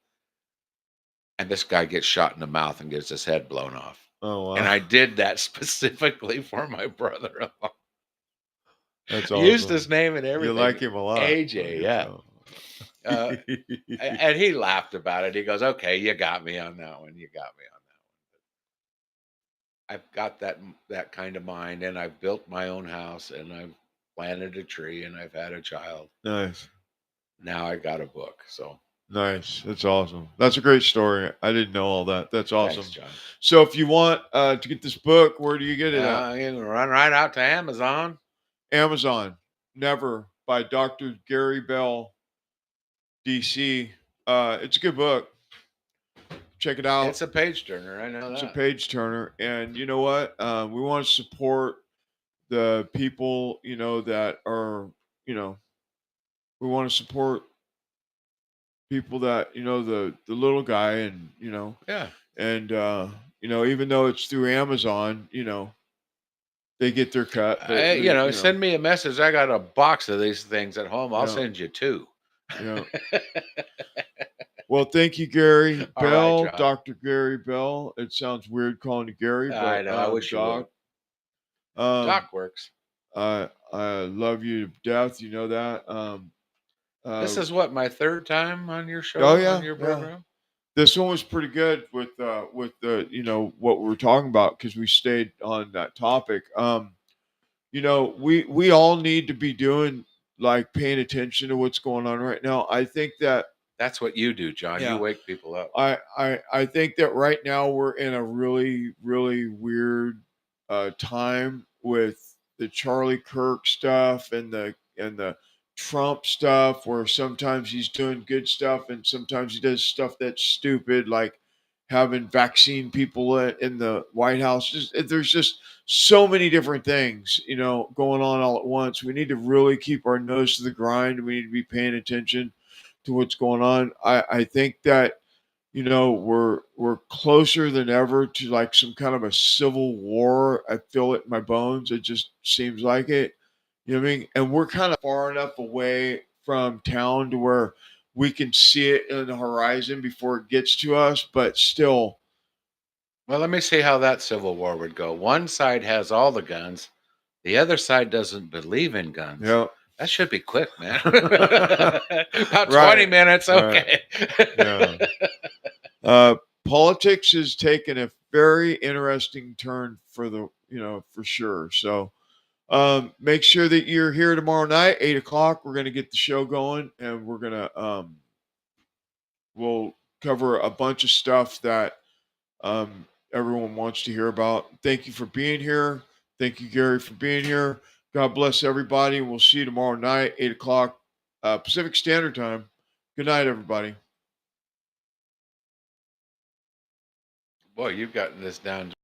And this guy gets shot in the mouth and gets his head blown off. Oh wow. And I did that specifically for my brother-in-law. That's Used awesome. his name and You everything. like him a lot. I AJ, can yeah. tell. And he laughed about it. He goes, "Okay, you got me on that one. You got me on that one." I've got that kind of mind, and I've built my own house, and I've planted a tree, and I've had a child. Nice. Now I got a book. So Nice. That's awesome. That's a great story. I didn't know all that. That's awesome. thanks, John. So if you want to get this book, where do you get it at? You can run right out to Amazon. Amazon. Never by Dr. Gary Bell, DC. It's a good book. Check it out. It's a page turner. I know It's that. a page turner. And you know what? We want to support the people, that are, we want to support people that, the little guy and, Yeah. and, even though it's through Amazon, they get their cut. Send me a message. I got a box of these things at home. I'll Yeah. send you 2. Yeah. Well, thank you, Gary All right, Bell, John. Dr. Gary Bell. It sounds weird calling you Gary, but I know. I wish you Doc. would. Doc works. I love you to death. You know that. This is what, my 3rd time on your show? Oh yeah, on your program. This one was pretty good with the what we were talking about, because we stayed on that topic. We all need to be doing, like, paying attention to what's going on right now. I think that's what you do, John. Yeah. You wake people up. I think that right now we're in a really, really weird time with the Charlie Kirk stuff and the Trump stuff, where sometimes he's doing good stuff and sometimes he does stuff that's stupid, like having vaccine people in the White House. There's just so many different things, going on all at once. We need to really keep our nose to the grind. We need to be paying attention to what's going on. I think that we're closer than ever to, like, some kind of a civil war. I feel it in my bones. It just seems like it. You know what I mean? And we're kind of far enough away from town to where we can see it in the horizon before it gets to us, but still. Well, let me see how that civil war would go. One side has all the guns. The other side doesn't believe in guns. Yeah. That should be quick, man. About 20 minutes. Okay. Right. Yeah. Politics has taken a very interesting turn for sure. So make sure that you're here tomorrow night, 8:00. We're going to get the show going, and we're going to we'll cover a bunch of stuff that everyone wants to hear about. Thank you for being here. Thank you, Gary, for being here. God bless everybody. We'll see you tomorrow night, 8:00 Pacific Standard Time. Good night, everybody. Boy, you've gotten this down